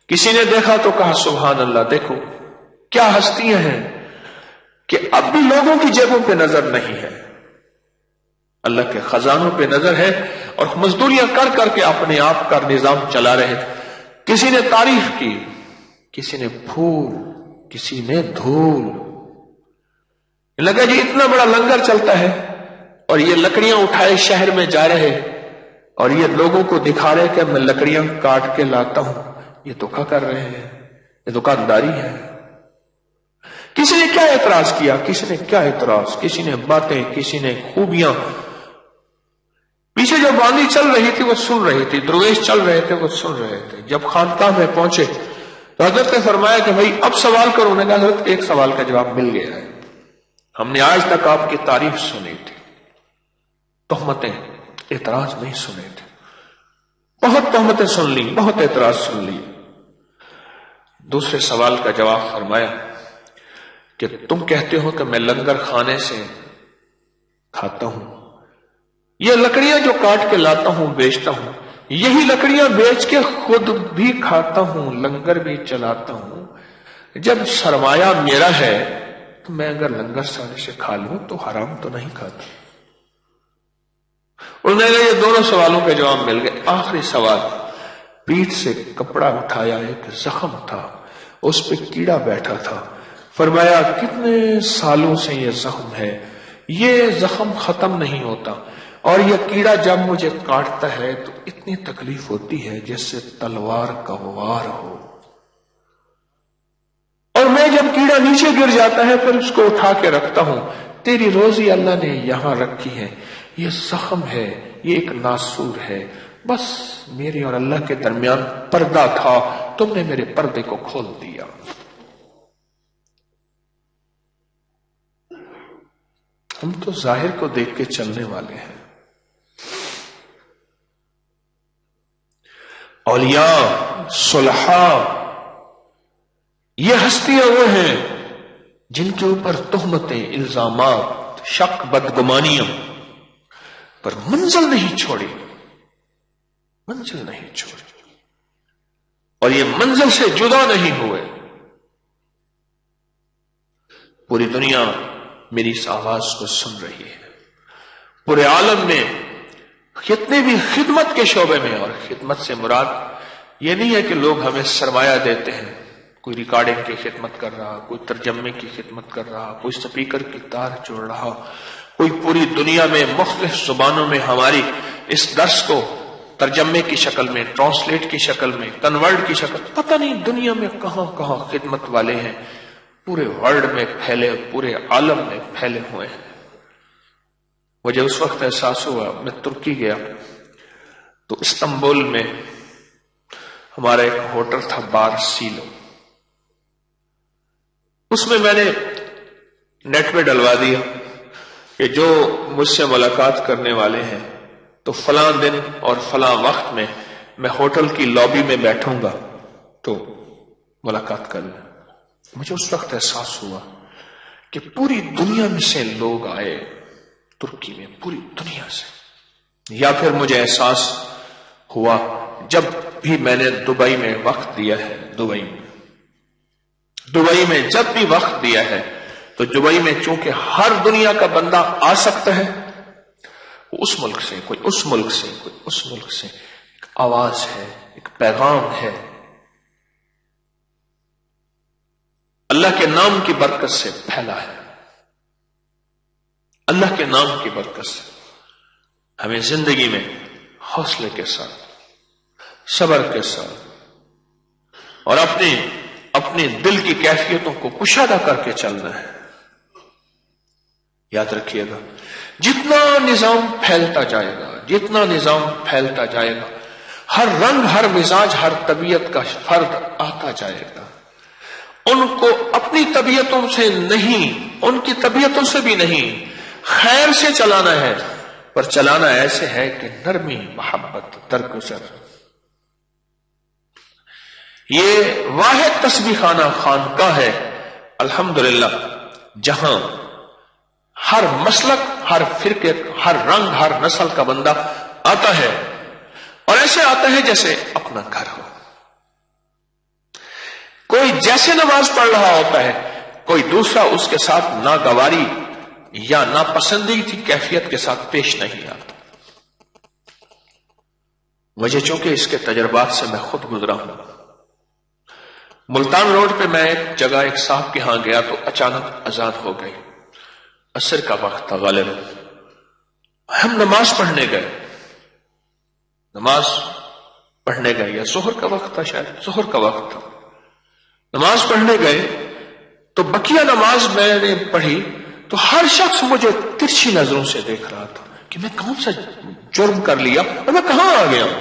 کسی نے دیکھا تو کہا سبحان اللہ، دیکھو کیا ہستیاں ہیں کہ اب بھی لوگوں کی جیبوں پہ نظر نہیں ہے، اللہ کے خزانوں پہ نظر ہے اور مزدوریاں کر کر کے اپنے آپ کا نظام چلا رہے. کسی نے تعریف کی، کسی نے پھول، کسی نے دھول. لگا جی اتنا بڑا لنگر چلتا ہے اور یہ لکڑیاں اٹھائے شہر میں جا رہے اور یہ لوگوں کو دکھا رہے کہ میں لکڑیاں کاٹ کے لاتا ہوں. یہ دھوکا کر رہے ہیں، یہ دکانداری ہے. کسی نے کیا اعتراض کیا، کسی نے کیا اعتراض، کسی نے باتیں، کسی نے خوبیاں. پیچھے جو باندی چل رہی تھی وہ سن رہی تھی، درویش چل رہے تھے وہ سن رہے تھے. جب خانقاہ میں پہنچے تو حضرت نے فرمایا کہ بھائی اب سوال کرو. انہوں نے کہا حضرت ایک سوال کا جواب مل گیا ہے، ہم نے آج تک آپ کی تعریف سنی تھی، تہمتیں، اعتراض نہیں سنے تھے. بہت تہمتیں سن لی، بہت اعتراض سن لی. دوسرے سوال کا جواب فرمایا کہ تم کہتے ہو کہ میں لنگر خانے سے کھاتا ہوں، یہ لکڑیاں جو کاٹ کے لاتا ہوں بیچتا ہوں، یہی لکڑیاں بیچ کے خود بھی کھاتا ہوں، لنگر بھی چلاتا ہوں. جب سرمایہ میرا ہے تو میں اگر لنگر سانے سے کھا لوں تو حرام تو نہیں کھاتا. انہوں نے یہ دونوں سوالوں کے جواب مل گئے. آخری سوال، پیٹھ سے کپڑا اٹھایا، ایک زخم تھا، اس پہ کیڑا بیٹھا تھا. فرمایا کتنے سالوں سے یہ زخم ہے، یہ زخم ختم نہیں ہوتا، اور یہ کیڑا جب مجھے کاٹتا ہے تو اتنی تکلیف ہوتی ہے جیسے تلوار کا وار ہو، اور میں جب کیڑا نیچے گر جاتا ہے پھر اس کو اٹھا کے رکھتا ہوں. تیری روزی اللہ نے یہاں رکھی ہے، یہ زخم ہے، یہ ایک ناسور ہے، بس میرے اور اللہ کے درمیان پردہ تھا، تم نے میرے پردے کو کھول دیا. ہم تو ظاہر کو دیکھ کے چلنے والے ہیں. اولیاء، صلحاء، یہ ہستیاں وہ ہیں جن کے اوپر تہمتیں، الزامات، شک، بدگمانیاں، پر منزل نہیں چھوڑی، منزل نہیں چھوڑی، اور یہ منزل سے جدا نہیں ہوئے. پوری دنیا میری اس آواز کو سن رہی ہے، پورے عالم میں کتنے بھی خدمت کے شعبے میں، اور خدمت سے مراد یہ نہیں ہے کہ لوگ ہمیں سرمایہ دیتے ہیں، کوئی ریکارڈنگ کی خدمت کر رہا، کوئی ترجمے کی خدمت کر رہا، کوئی سپیکر کی تار جوڑ رہا، کوئی پوری دنیا میں مختلف زبانوں میں ہماری اس درس کو ترجمے کی شکل میں، ٹرانسلیٹ کی شکل میں، کنورٹ کی شکل، پتہ نہیں دنیا میں کہاں کہاں خدمت والے ہیں، پورے ورلڈ میں پھیلے، پورے عالم میں پھیلے ہوئے ہیں. مجھے اس وقت احساس ہوا، میں ترکی گیا تو استنبول میں ہمارا ایک ہوٹل تھا بار سیلو، اس میں میں نے نیٹ پہ ڈلوا دیا کہ جو مجھ سے ملاقات کرنے والے ہیں تو فلاں دن اور فلاں وقت میں ہوٹل کی لابی میں بیٹھوں گا تو ملاقات کر لیں۔ مجھے اس وقت احساس ہوا کہ پوری دنیا میں سے لوگ آئے ترکی میں، پوری دنیا سے۔ یا پھر مجھے احساس ہوا جب بھی میں نے دبئی میں وقت دیا ہے، دبئی میں جب بھی وقت دیا ہے تو دبئی میں چونکہ ہر دنیا کا بندہ آ سکتا ہے، اس ملک سے کوئی اس ملک سے کوئی اس ملک سے ایک آواز ہے، ایک پیغام ہے، اللہ کے نام کی برکت سے پھیلا ہے۔ اللہ کے نام کی برکت سے ہمیں زندگی میں حوصلے کے ساتھ، صبر کے ساتھ اور اپنے دل کی کیفیتوں کو کشادہ کر کے چلنا ہے۔ یاد رکھیے گا، جتنا نظام پھیلتا جائے گا، جتنا نظام پھیلتا جائے گا، ہر رنگ، ہر مزاج، ہر طبیعت کا فرد آتا جائے گا۔ ان کو اپنی طبیعتوں سے نہیں، ان کی طبیعتوں سے بھی نہیں، خیر سے چلانا ہے، پر چلانا ایسے ہے کہ نرمی، محبت، درگزر۔ یہ واحد تسبیح خانہ خانقاہ ہے الحمدللہ، جہاں ہر مسلک، ہر فرقے، ہر رنگ، ہر نسل کا بندہ آتا ہے، اور ایسے آتا ہے جیسے اپنا گھر ہو۔ کوئی جیسے نماز پڑھ رہا ہوتا ہے، کوئی دوسرا اس کے ساتھ ناگواری یا ناپسندیدگی کی کیفیت کے ساتھ پیش نہیں آتا۔ وجہ چونکہ اس کے تجربات سے میں خود گزرا ہوں۔ ملتان روڈ پہ میں ایک جگہ ایک صاحب کے ہاں گیا تو اچانک اذان ہو گئی، عصر کا وقت تھا غالباً۔ ہم نماز پڑھنے گئے یا ظہر کا وقت تھا، شاید ظہر کا وقت تھا۔ نماز پڑھنے گئے تو بقیہ نماز میں نے پڑھی تو ہر شخص مجھے ترچھی نظروں سے دیکھ رہا تھا کہ میں کون سا جرم کر لیا اور میں کہاں آ گیا ہوں۔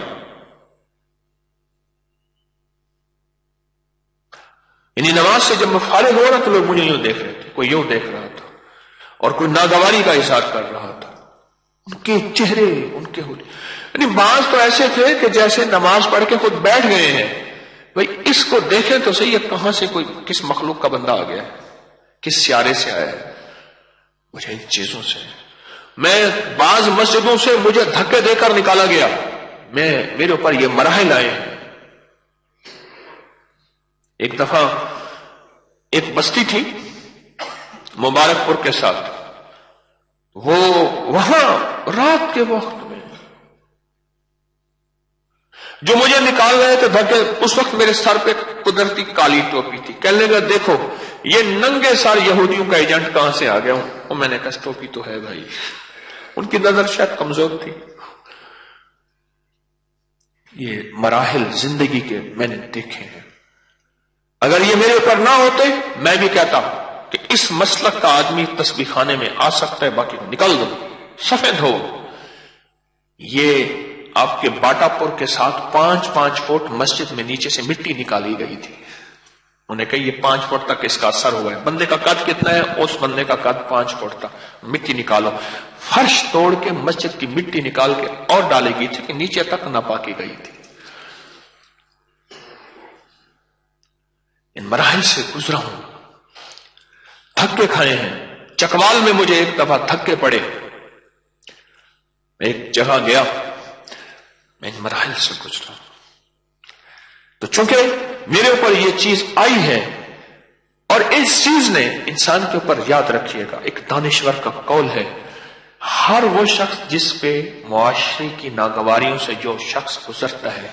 یعنی نماز سے جب میں فارغ ہو رہا تو لوگ مجھے یوں دیکھ رہے تھے، کوئی یوں دیکھ رہا تھا اور کوئی ناگواری کا اظہار کر رہا تھا۔ ان کے چہرے، ان کے یعنی بعض تو ایسے تھے کہ جیسے نماز پڑھ کے خود بیٹھ گئے ہیں، بھئی اس کو دیکھیں تو صحیح ہے کہاں سے کوئی کس مخلوق کا بندہ آ گیا ہے، کس سیارے سے آیا ہے۔ مجھے ان چیزوں سے، میں بعض مسجدوں سے مجھے دھکے دے کر نکالا گیا، میرے اوپر یہ مراحل آئے ہیں۔ ایک دفعہ ایک بستی تھی مبارک پور کے ساتھ، وہ وہاں رات کے وقت میں جو مجھے نکال رہے تھے دھکے، اس وقت میرے سر پہ قدرتی کالی ٹوپی تھی۔ کہنے لگا دیکھو یہ ننگے سر یہودیوں کا ایجنٹ کہاں سے آ گیا ہوں، اور میں نے کہا ٹوپی تو ہے بھائی۔ ان کی نظر شاید کمزور تھی۔ یہ مراحل زندگی کے میں نے دیکھے ہیں، اگر یہ میرے اوپر نہ ہوتے میں بھی کہتا کہ اس مسلک کا آدمی تسبیح خانے میں آ سکتا ہے، باقی نکل دو، سفید ہو۔ یہ آپ کے باٹا پور کے ساتھ 5-5 فٹ مسجد میں نیچے سے مٹی نکالی گئی تھی۔ انہیں کہا یہ 5 فٹ تک اس کا اثر ہوا ہے، بندے کا قد کتنا ہے، اس بندے کا قد 5 فٹ تھا، مٹی نکالو۔ فرش توڑ کے مسجد کی مٹی نکال کے اور ڈالی گئی تھی کہ نیچے تک ناپاکی گئی تھی۔ ان مراحل سے گزرا ہوں، دھکے کھائے ہیں۔ چکوال میں مجھے ایک دفعہ دھکے پڑے، میں ایک جگہ گیا، میں ان مراحل سے گزرا تو چونکہ میرے اوپر یہ چیز آئی ہے، اور اس چیز نے انسان کے اوپر، یاد رکھیے گا، ایک دانشور کا قول ہے، ہر وہ شخص جس پہ معاشرے کی ناگواریوں سے جو شخص گزرتا ہے،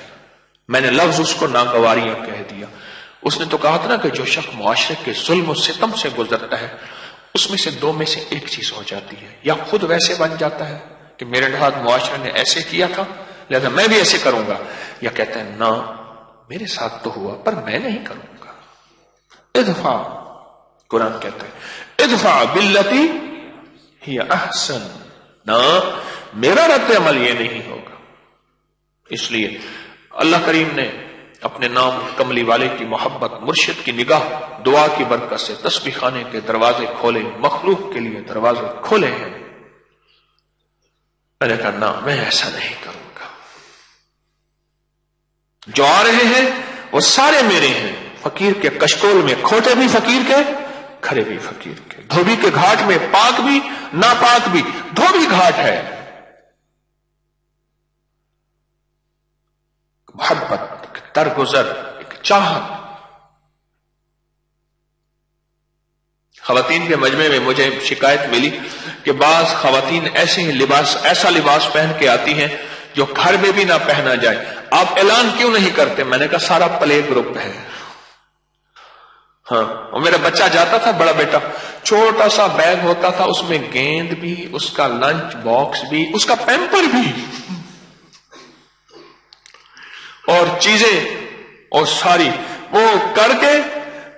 میں نے لفظ اس کو ناگواریاں کہہ دیا، اس نے تو کہا تھا نا کہ جو شخص معاشرے کے ظلم و ستم سے گزرتا ہے، اس میں سے دو میں سے ایک چیز ہو جاتی ہے، یا خود ویسے بن جاتا ہے کہ میرے ساتھ معاشرے نے ایسے کیا تھا لہذا میں بھی ایسے کروں گا، یا کہتا ہے نہ میرے ساتھ تو ہوا پر میں نہیں کروں گا۔ ادفع، قرآن کہتا ہے ادفع باللتی ہی احسن، نہ میرا رد عمل یہ نہیں ہوگا۔ اس لیے اللہ کریم نے اپنے نام کملی والے کی محبت، مرشد کی نگاہ، دعا کی برکت سے تسبیح خانے کے دروازے کھولے، مخلوق کے لیے دروازے کھولے ہیں۔ میں نے کہا نہ، میں ایسا نہیں کروں گا، جو آ رہے ہیں وہ سارے میرے ہیں، فقیر کے کشکول میں کھوٹے بھی فقیر کے، کھڑے بھی فقیر کے، دھوبی کے گھاٹ میں پاک بھی ناپاک بھی، دھوبی گھاٹ ہے۔ محبت، ایک درگزر، ایک چاہت۔ خواتین کے مجمع میں مجھے شکایت ملی کہ بعض خواتین ایسا لباس پہن کے آتی ہیں جو گھر میں بھی نہ پہنا جائے، آپ اعلان کیوں نہیں کرتے؟ میں نے کہا سارا پلے گروپ ہے۔ ہاں، اور میرا بچہ جاتا تھا، بڑا بیٹا، چھوٹا سا بیگ ہوتا تھا، اس میں گیند بھی، اس کا لنچ باکس بھی، اس کا پیمپر بھی، اور چیزیں، اور ساری وہ کر کے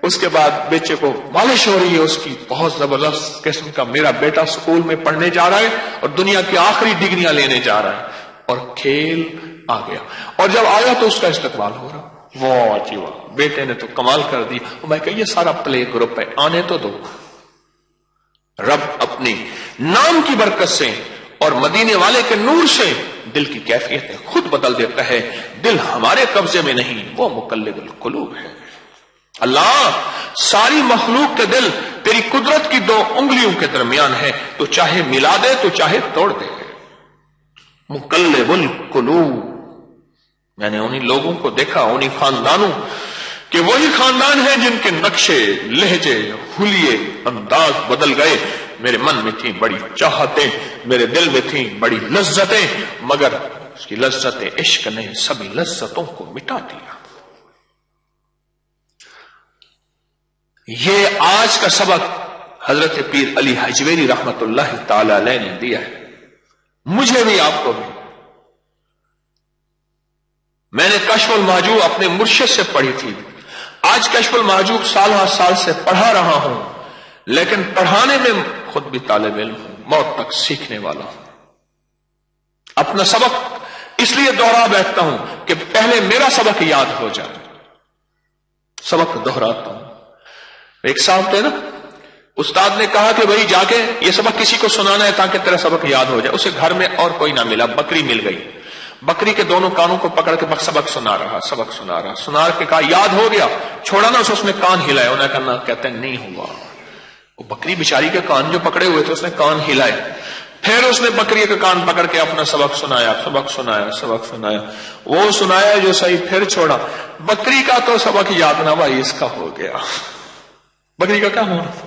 اس کے بعد بیچے کو مالش ہو رہی ہے اس کی بہت زبردست قسم کا، میرا بیٹا اسکول میں پڑھنے جا رہا ہے اور دنیا کی آخری ڈگریاں لینے جا رہا ہے، اور کھیل آ گیا، اور جب آیا تو اس کا استقبال ہو رہا۔ واہ جی واہ، بیٹے نے تو کمال کر دی۔ میں کہ یہ سارا پلے گروپ ہے، آنے تو دو۔ رب اپنی نام کی برکت سے اور مدینے والے کے نور سے دل کی کیفیت خود بدل دیتا ہے۔ دل ہمارے قبضے میں نہیں، وہ مقلب القلوب ہے۔ اللہ، ساری مخلوق کے دل تیری قدرت کی 2 انگلیوں کے درمیان ہے، تو چاہے ملا دے تو چاہے توڑ دے۔ مقلب القلوب، میں نے انہی لوگوں کو دیکھا، انہی خاندانوں کہ وہی خاندان ہیں جن کے نقشے، لہجے، حلیے، انداز بدل گئے۔ میرے من میں تھیں بڑی چاہتیں، میرے دل میں تھیں بڑی لذتیں، مگر اس کی لذت عشق نے سبھی لذتوں کو مٹا دیا۔ یہ آج کا سبق حضرت پیر علی حجویری رحمت اللہ تعالی علیہ نے دیا ہے، مجھے بھی، آپ کو بھی۔ میں نے کشف المحجوب اپنے مرشد سے پڑھی تھی، آج کشف المحجوب سال ہر سال سے پڑھا رہا ہوں، لیکن پڑھانے میں خود بھی طالب علم ہوں، موت تک سیکھنے والا ہوں۔ اپنا سبق اس لیے دوہرا بیٹھتا ہوں کہ پہلے میرا سبق یاد ہو جائے، سبق دہراتا ہوں۔ ایک صاحب تھے نا، استاد نے کہا کہ بھائی جا کے یہ سبق کسی کو سنانا ہے تاکہ تیرا سبق یاد ہو جائے۔ اسے گھر میں اور کوئی نہ ملا، بکری مل گئی، بکری کے دونوں کانوں کو پکڑ کے سبق سنا رہا، سنا کے کہا یاد ہو گیا، چھوڑا نا، اس نے کان ہلائے، انہیں کہا کہتے ہیں نہیں ہوا۔ وہ بکری بیچاری کے کان جو پکڑے ہوئے تھے اس نے کان ہلائے، پھر اس نے بکری کے کان پکڑ کے اپنا سبق سنایا، وہ سنایا جو صحیح، پھر چھوڑا۔ بکری کا تو سبق یاد نہ بھائی، اس کا ہو گیا۔ بکری کا کیا ہونا تھا؟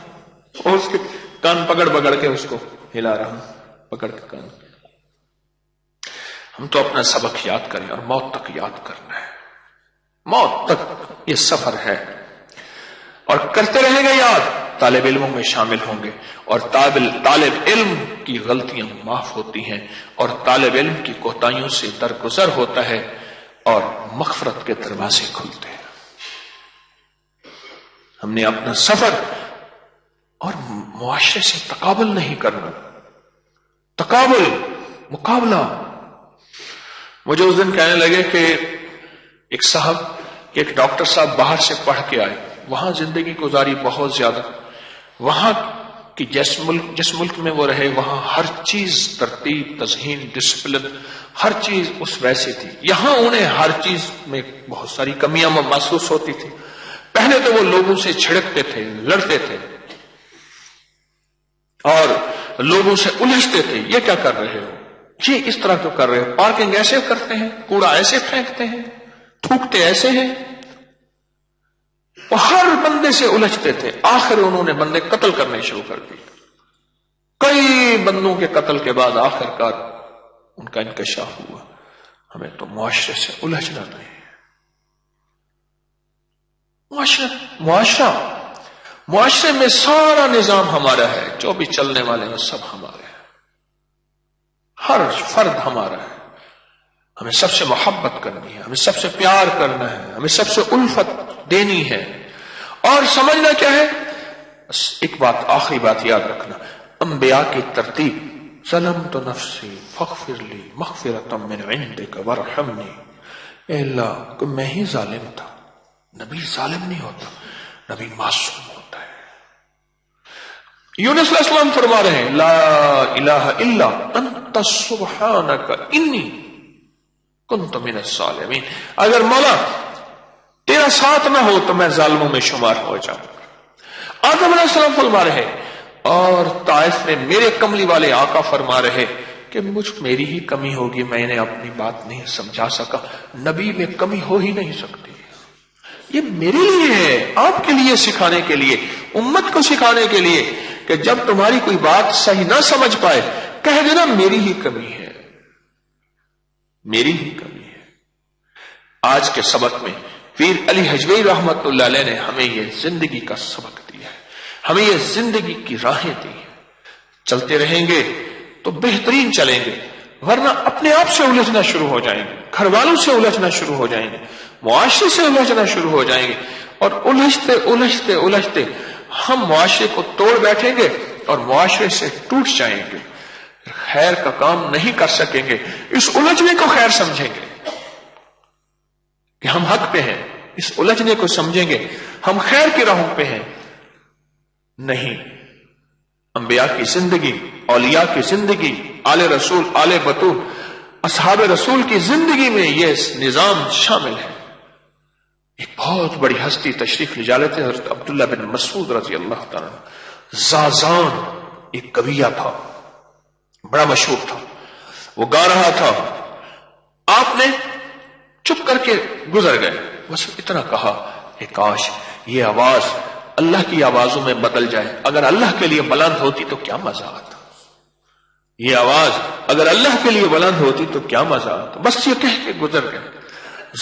اور اس کے کان پکڑ کے اس کو ہلا رہا، پکڑ کے کان۔ ہم تو اپنا سبق یاد کریں اور موت تک یاد کرنا ہے، موت تک یہ سفر ہے، اور کرتے رہیں گے یاد، طالب علموں میں شامل ہوں گے، اور طالب علم کی غلطیاں معاف ہوتی ہیں، اور طالب علم کی کوتاہیوں سے درگزر ہوتا ہے، اور مغفرت کے دروازے کھلتے ہیں۔ ہم نے اپنا سفر اور معاشرے سے تقابل نہیں کرنا، تقابل، مقابلہ۔ مجھے اس دن کہنے لگے کہ ایک ڈاکٹر صاحب باہر سے پڑھ کے آئے، وہاں زندگی گزاری بہت زیادہ، وہاں کی جس ملک میں وہ رہے وہاں ہر چیز ترتیب، تذہین، ڈسپلن، ہر چیز اس ویسے تھی۔ یہاں انہیں ہر چیز میں بہت ساری کمیاں محسوس ہوتی تھی۔ پہلے تو وہ لوگوں سے چھڑکتے تھے، لڑتے تھے، اور لوگوں سے الجھتے تھے، یہ کیا کر رہے ہو، یہ اس طرح کیوں کر رہے ہو، پارکنگ ایسے کرتے ہیں، کوڑا ایسے پھینکتے ہیں، تھوکتے ایسے ہیں۔ وہ ہر بندے سے الجھتے تھے، آخر انہوں نے بندے قتل کرنے شروع کر دیے۔ کئی بندوں کے قتل کے بعد آخر کار ان کا انکشاف ہوا۔ ہمیں تو معاشرے سے الجھنا نہیں ہے۔ معاشرے میں سارا نظام ہمارا ہے، جو بھی چلنے والے ہیں سب ہمارے ہیں، ہر فرد ہمارا ہے۔ ہمیں سب سے محبت کرنی ہے، ہمیں سب سے پیار کرنا ہے، ہمیں سب سے الفت دینی ہے، اور سمجھنا کیا ہے، بس ایک بات، آخری بات یاد رکھنا، انبیاء کی ترتیب، ظلمت نفسی فاغفر لی مغفرۃ من عندک وارحمنی، اے اللہ کہ میں ہی ظالم تھا. نبی ظالم نہیں ہوتا، نبی معصوم ہوتا ہے. یونس علیہ السلام فرما رہے ہیں لا الہ الا انت سبحانک انی کنت من الظالمین. اگر مولا تیرا ساتھ نہ ہو تو میں ظالموں میں شمار ہو جاؤں. آدم علیہ السلام فرما رہے اور طائف میں میرے کملی والے آقا فرما رہے کہ میری ہی کمی ہوگی، میں نے اپنی بات نہیں سمجھا سکا. نبی میں کمی ہو ہی نہیں سکتی. یہ میرے لیے ہے، آپ کے لیے سکھانے کے لیے، امت کو سکھانے کے لیے کہ جب تمہاری کوئی بات صحیح نہ سمجھ پائے کہہ دینا میری ہی کمی ہے، میری ہی کمی ہے. آج کے سبق میں پیر علی حجویری رحمت اللہ علیہ نے ہمیں یہ زندگی کا سبق دیا ہے، ہمیں یہ زندگی کی راہیں دی ہیں. چلتے رہیں گے تو بہترین چلیں گے، ورنہ اپنے آپ سے الجھنا شروع ہو جائیں گے، گھر والوں سے الجھنا شروع ہو جائیں گے، معاشرے سے الجھنا شروع ہو جائیں گے، اور الجھتے الجھتے الجھتے ہم معاشرے کو توڑ بیٹھیں گے اور معاشرے سے ٹوٹ جائیں گے. خیر کا کام نہیں کر سکیں گے. اس الجھنے کو خیر سمجھیں گے کہ ہم حق پہ ہیں، اس الجھنے کو سمجھیں گے ہم خیر کی راہوں پہ ہیں. نہیں، انبیاء کی زندگی، اولیاء کی زندگی، آل رسول، آل بطول، اصحاب رسول کی زندگی میں یہ نظام شامل ہے. ایک بہت بڑی ہستی تشریف لے جا لیتے ہیں حضرت عبداللہ بن مسعود رضی اللہ تعالیٰ. زازان ایک کبیہ تھا، بڑا مشہور تھا، وہ گا رہا تھا. آپ نے چپ کر کے گزر گئے، بس اتنا کہا کہ کاش یہ آواز اللہ کی آوازوں میں بدل جائے. اگر اللہ کے لیے بلند ہوتی تو کیا مزہ آتا، یہ آواز اگر اللہ کے لیے بلند ہوتی تو کیا مزہ آتا. بس یہ کہہ کے گزر گئے.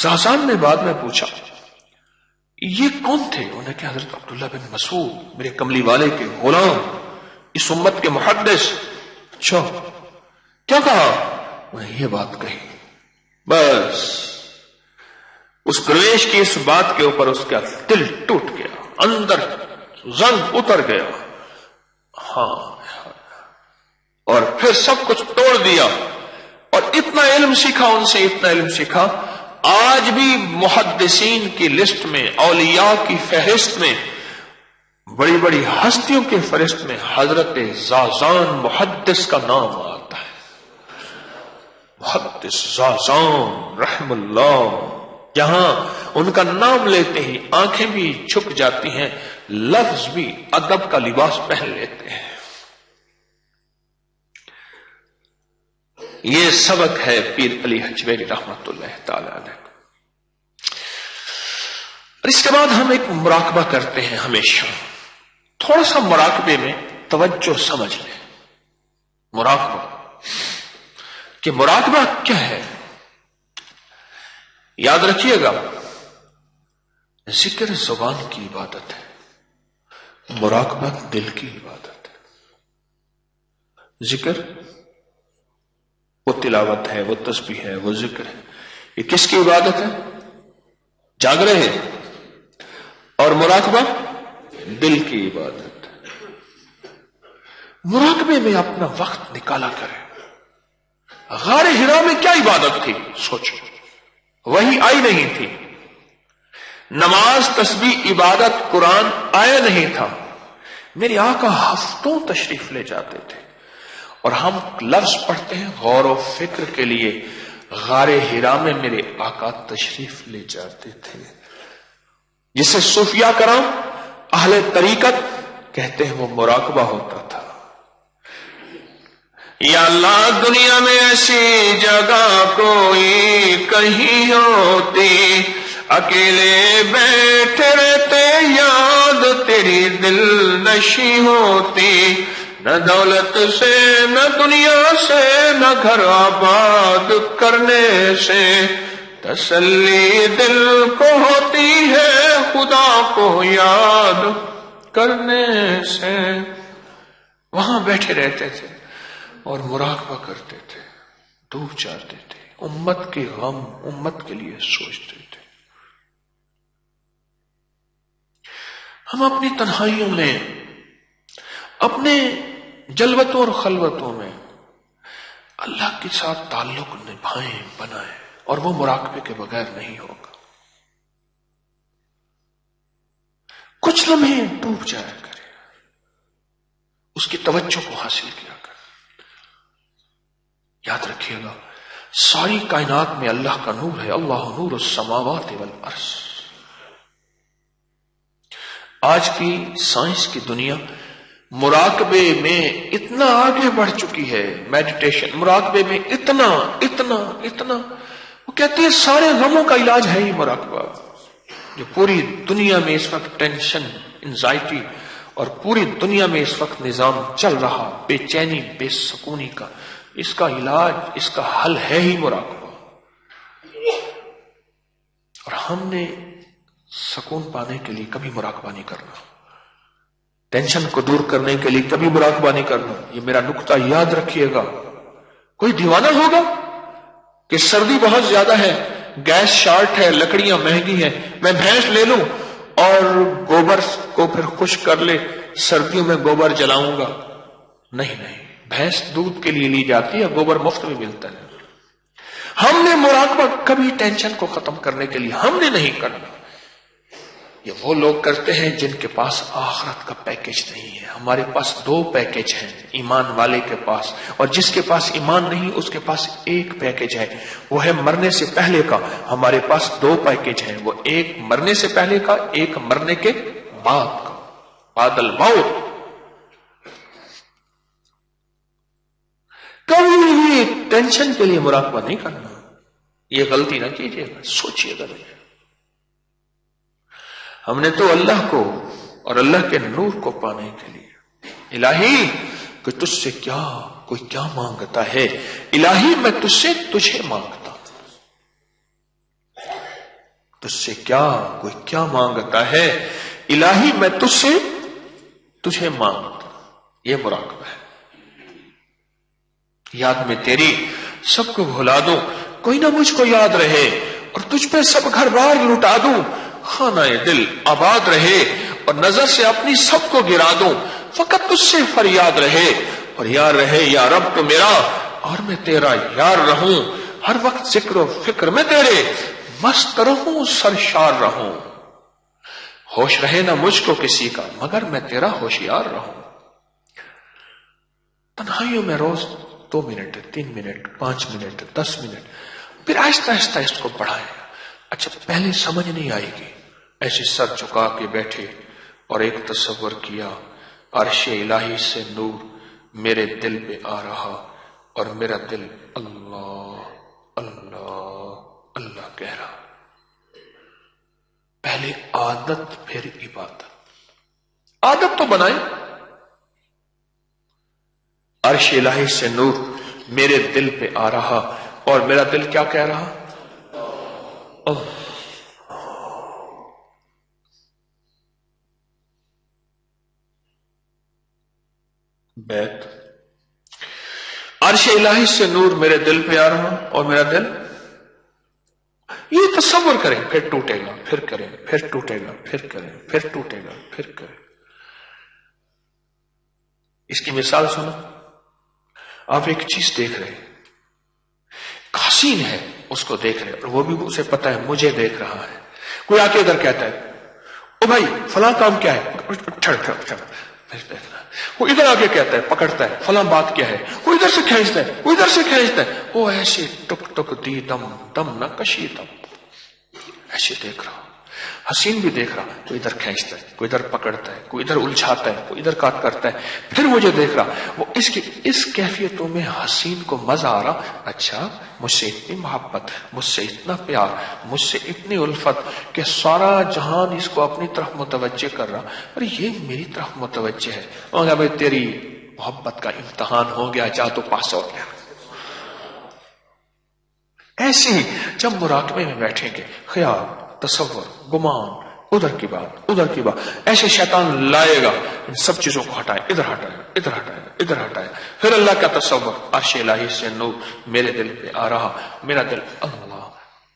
زازان نے بعد میں پوچھا یہ کون تھے؟ انہوں نے کہا حضرت عبداللہ بن مسعود، میرے کملی والے کے غلام، اس امت کے محدث. اچھا کیا کہا؟ انہوں نے یہ بات کہی. بس اس درویش کی اس بات کے اوپر اس کا دل ٹوٹ گیا، اندر زنگ اتر گیا. ہاں، اور پھر سب کچھ توڑ دیا اور اتنا علم سیکھا ان سے، اتنا علم سیکھا. آج بھی محدثین کی لسٹ میں، اولیاء کی فہرست میں، بڑی بڑی ہستیوں کی فہرست میں حضرت زازان محدث کا نام آتا ہے. محدث زازان رحم اللہ، جہاں ان کا نام لیتے ہی آنکھیں بھی جھک جاتی ہیں، لفظ بھی ادب کا لباس پہن لیتے ہیں. یہ سبق ہے پیر علی حجویری رحمت اللہ تعالی علیہ. اور اس کے بعد ہم ایک مراقبہ کرتے ہیں ہمیشہ. تھوڑا سا مراقبے میں توجہ سمجھ لیں. مراقبہ کہ مراقبہ کیا ہے؟ یاد رکھیے گا، ذکر زبان کی عبادت ہے، مراقبہ دل کی عبادت ہے. ذکر وہ تلاوت ہے، وہ تسبیح ہے، وہ ذکر ہے. یہ کس کی عبادت ہے؟ جاگ رہے ہیں. اور مراقبہ دل کی عبادت ہے. مراقبے میں اپنا وقت نکالا کریں. غار حرا میں کیا عبادت تھی؟ سوچو، وہی آئی نہیں تھی، نماز، تسبیح، عبادت، قرآن آیا نہیں تھا. میرے آقا ہفتوں تشریف لے جاتے تھے اور ہم لفظ پڑھتے ہیں غور و فکر کے لیے. غار حرا میں میرے آقا تشریف لے جاتے تھے، جسے صوفیاء کرام، اہل طریقت کہتے ہیں، وہ مراقبہ ہوتا تھا. یا اللہ دنیا میں ایسی جگہ کوئی کہیں ہوتی، اکیلے بیٹھے رہتے یاد تیری دل نشی ہوتی. نہ دولت سے، نہ دنیا سے، نہ گھر آباد کرنے سے تسلی دل کو ہوتی ہے، خدا کو یاد کرنے سے. وہاں بیٹھے رہتے تھے اور مراقبہ کرتے تھے، ڈوب جاتے تھے، امت کے غم، امت کے لیے سوچتے تھے. ہم اپنی تنہائیوں میں، اپنے جلوتوں اور خلوتوں میں اللہ کے ساتھ تعلق نبھائیں، بنائیں، اور وہ مراقبے کے بغیر نہیں ہوگا. کچھ لمحے ڈوب جایا کرے, اس کی توجہ کو حاصل کیا کرے. یاد رکھیے گا ساری کائنات میں اللہ کا نور ہے. اللہ نور السماوات والارض. آج کی سائنس کی دنیا مراقبے میں اتنا آگے بڑھ چکی ہے, میڈیٹیشن مراقبے میں اتنا اتنا اتنا, وہ کہتے ہیں سارے غموں کا علاج ہے ہی مراقبہ. جو پوری دنیا میں اس وقت ٹینشن, انزائٹی اور پوری دنیا میں اس وقت نظام چل رہا بے چینی بے سکونی کا, اس کا علاج, اس کا حل ہے ہی مراقبہ. اور ہم نے سکون پانے کے لیے کبھی مراقبہ نہیں کرنا, ٹینشن کو دور کرنے کے لیے کبھی مراقبہ نہیں کرنا. یہ میرا نقطہ یاد رکھیے گا. کوئی دیوانہ ہوگا کہ سردی بہت زیادہ ہے, گیس شارٹ ہے, لکڑیاں مہنگی ہیں, میں بھینس لے لوں اور گوبر کو پھر خشک کر لے, سردیوں میں گوبر جلاؤں گا. نہیں نہیں, بھینس دودھ کے لیے لی جاتی ہے, گوبر مفت میں ملتا ہے. ہم نے مراقبہ کبھی ٹینشن کو ختم کرنے کے لیے ہم نے نہیں کرنا. یہ وہ لوگ کرتے ہیں جن کے پاس آخرت کا پیکج نہیں ہے. ہمارے پاس 2 پیکج ہیں, ایمان والے کے پاس, اور جس کے پاس ایمان نہیں اس کے پاس ایک پیکج ہے, وہ ہے مرنے سے پہلے کا. ہمارے پاس 2 پیکج ہیں, وہ ایک مرنے سے پہلے کا, ایک مرنے کے بعد کا. بعد الموت. کبھی بھی ٹینشن کے لیے مراقبہ نہیں کرنا. یہ غلطی نہ کیجیے گا, سوچیے گا. ہم نے تو اللہ کو اور اللہ کے نور کو پانے کے لیے, الہی کہ تجھ سے کوئی کیا مانگتا ہے, الہی میں تجھ سے تجھے مانگتا ہوں. تجھ سے کوئی کیا مانگتا ہے, الہی میں تجھ سے تجھے مانگتا ہوں. یہ مراقبہ ہے. یاد میں تیری سب کو بھلا دوں, کوئی نہ مجھ کو یاد رہے, اور تجھ پہ سب گھر بار لٹا دوں. خانہ دل آباد رہے اور نظر سے اپنی سب کو گرا دوں. فقط تجھ سے فریاد رہے, اور یار رہے یا رب تو میرا, اور میں تیرا یار رہوں. ہر وقت ذکر و فکر میں تیرے مست رہوں, سرشار رہوں. ہوش رہے نہ مجھ کو کسی کا, مگر میں تیرا ہوشیار رہوں. تنہائیوں میں روز 2 منٹ 3 منٹ 5 منٹ 10 منٹ, پھر آہستہ آہستہ اس کو بڑھائیں. اچھا پہلے سمجھ نہیں آئے گی, ایسے سر جھکا کے بیٹھے اور ایک تصور کیا, عرش الہی سے نور میرے دل پہ آ رہا, اور میرا دل اللہ اللہ اللہ کہہ رہا. پہلے عادت پھر عبادت. عادت تو بنائیں. عرش الہی سے نور میرے دل پہ آ رہا, اور میرا دل کیا کہہ رہا؟ بیت. عرش الہی سے نور میرے دل پہ آ رہا, اور میرا دل, یہ تصور کریں, پھر ٹوٹے گا, پھر کریں, پھر ٹوٹے گا, پھر کریں, پھر ٹوٹے گا, پھر کریں. اس کی مثال سنو. آپ ایک چیز دیکھ رہے, حسین ہے, اس کو دیکھ رہے, اور وہ بھی اسے پتا ہے مجھے دیکھ رہا ہے. کوئی آ کے ادھر کہتا ہے او بھائی فلاں کام کیا ہے, وہ ادھر آگے کہتا ہے, پکڑتا ہے, فلاں بات کیا ہے, وہ ادھر سے کھینچتا ہے, وہ ادھر سے کھینچتا ہے. وہ ایسے ٹک ٹک دی دم دم نہ کشی دم, ایسے دیکھ رہا. حسین بھی دیکھ رہا, کوئی ادھر کھینچتا ہے, کوئی ادھر پکڑتا ہے, کوئی ادھر الجھاتا ہے, کوئی ادھر کاٹ کرتا ہے, پھر مجھے دیکھ رہا. وہ اس کیفیتوں میں حسین کو مزہ آ رہا. اچھا مجھ سے اتنی محبت, مجھ سے اتنا پیار, مجھ سے اتنی الفت کہ سارا جہان اس کو اپنی طرف متوجہ کر رہا, اور یہ میری طرف متوجہ ہے. اور بھائی تیری محبت کا امتحان ہو گیا, جا تو پاس ہو گیا. ایسے ہی جب مراقبے میں بیٹھیں گے, خیال, تصور, گمان, ادھر کی بات, ادھر کی بات, ایسے شیطان لائے گا, ان سب چیزوں کو ہٹائے, ادھر ہٹائے, ادھر ہٹائے, ادھر ہٹائے. پھر اللہ کا تصور, عرش الہی سے نور میرے دل پہ آ رہا, میرا دل اللہ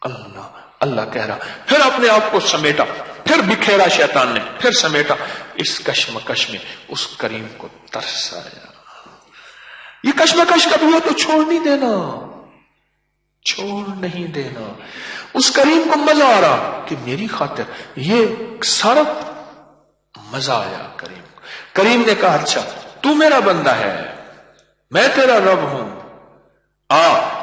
اللہ اللہ کہہ رہا. پھر اپنے آپ کو سمیٹا, پھر بکھیرا شیطان نے, پھر سمیٹا. اس کشمکش میں اس کریم کو ترس آیا. یہ کشمکش کبھی ہو تو چھوڑ نہیں دینا. چھوڑ نہیں دینا. اس کریم کو مزہ آ رہا کہ میری خاطر یہ سارا مزہ آیا. کریم نے کہا اچھا تو میرا بندہ ہے, میں تیرا رب ہوں,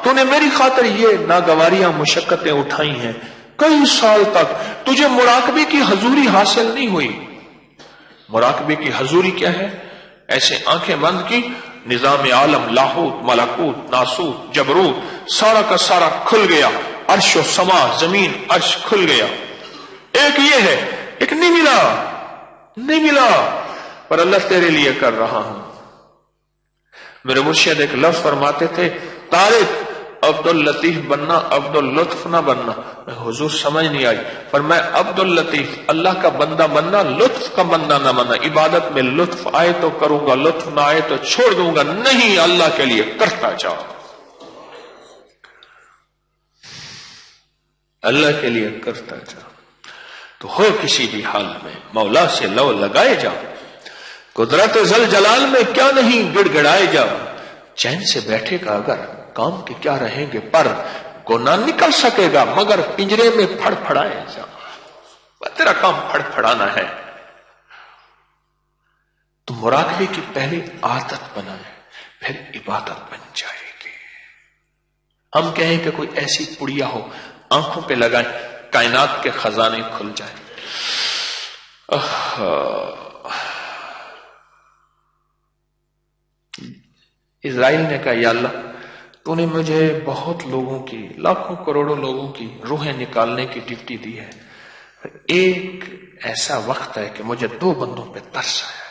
تو نے میری خاطر یہ ناگواریاں مشقتیں اٹھائی ہیں, کئی سال تک تجھے مراقبے کی حضوری حاصل نہیں ہوئی. مراقبے کی حضوری کیا ہے؟ ایسے آنکھیں بند کی, نظام عالم, لاہوت, ملکوت, ناسوت, جبروت, سارا کا سارا کھل گیا, عرش و سما, زمین, عرش کھل گیا. ایک یہ ہے, ایک نہیں ملا, پر اللہ تیرے لیے کر رہا ہوں. میرے مرشد ایک لفظ فرماتے تھے, طارق عبد اللطیف بننا, عبد اللطف نہ بننا. حضور سمجھ نہیں آئی, پر میں عبد اللطیف اللہ کا بندہ بننا, لطف کا بندہ نہ بننا. عبادت میں لطف آئے تو کروں گا, لطف نہ آئے تو چھوڑ دوں گا. نہیں, اللہ کے لیے کرتا جاؤ, اللہ کے لیے کرتا جاؤ. تو ہو کسی بھی حال میں مولا سے لو لگائے جاؤ, قدرت ذل جلال میں کیا نہیں گڑ گڑائے جاؤ. چین سے بیٹھے گا اگر کام کے کیا رہیں گے, پر گناہ نکل سکے گا مگر پنجرے میں پھڑ پھڑائے جاؤ. تیرا کام پھڑ پھڑانا ہے. تو مراقبے کی پہلے عادت بنائے, پھر عبادت بن جائے گی. ہم کہیں کہ کوئی ایسی پڑیا ہو, آنکھوں پہ لگائیں, کائنات کے خزانے کھل جائیں. اسرائیل نے کہا یا اللہ تو نے مجھے بہت لوگوں کی, لاکھوں کروڑوں لوگوں کی روحیں نکالنے کی ڈیوٹی دی ہے, ایک ایسا وقت ہے کہ مجھے 2 بندوں پہ ترس آیا.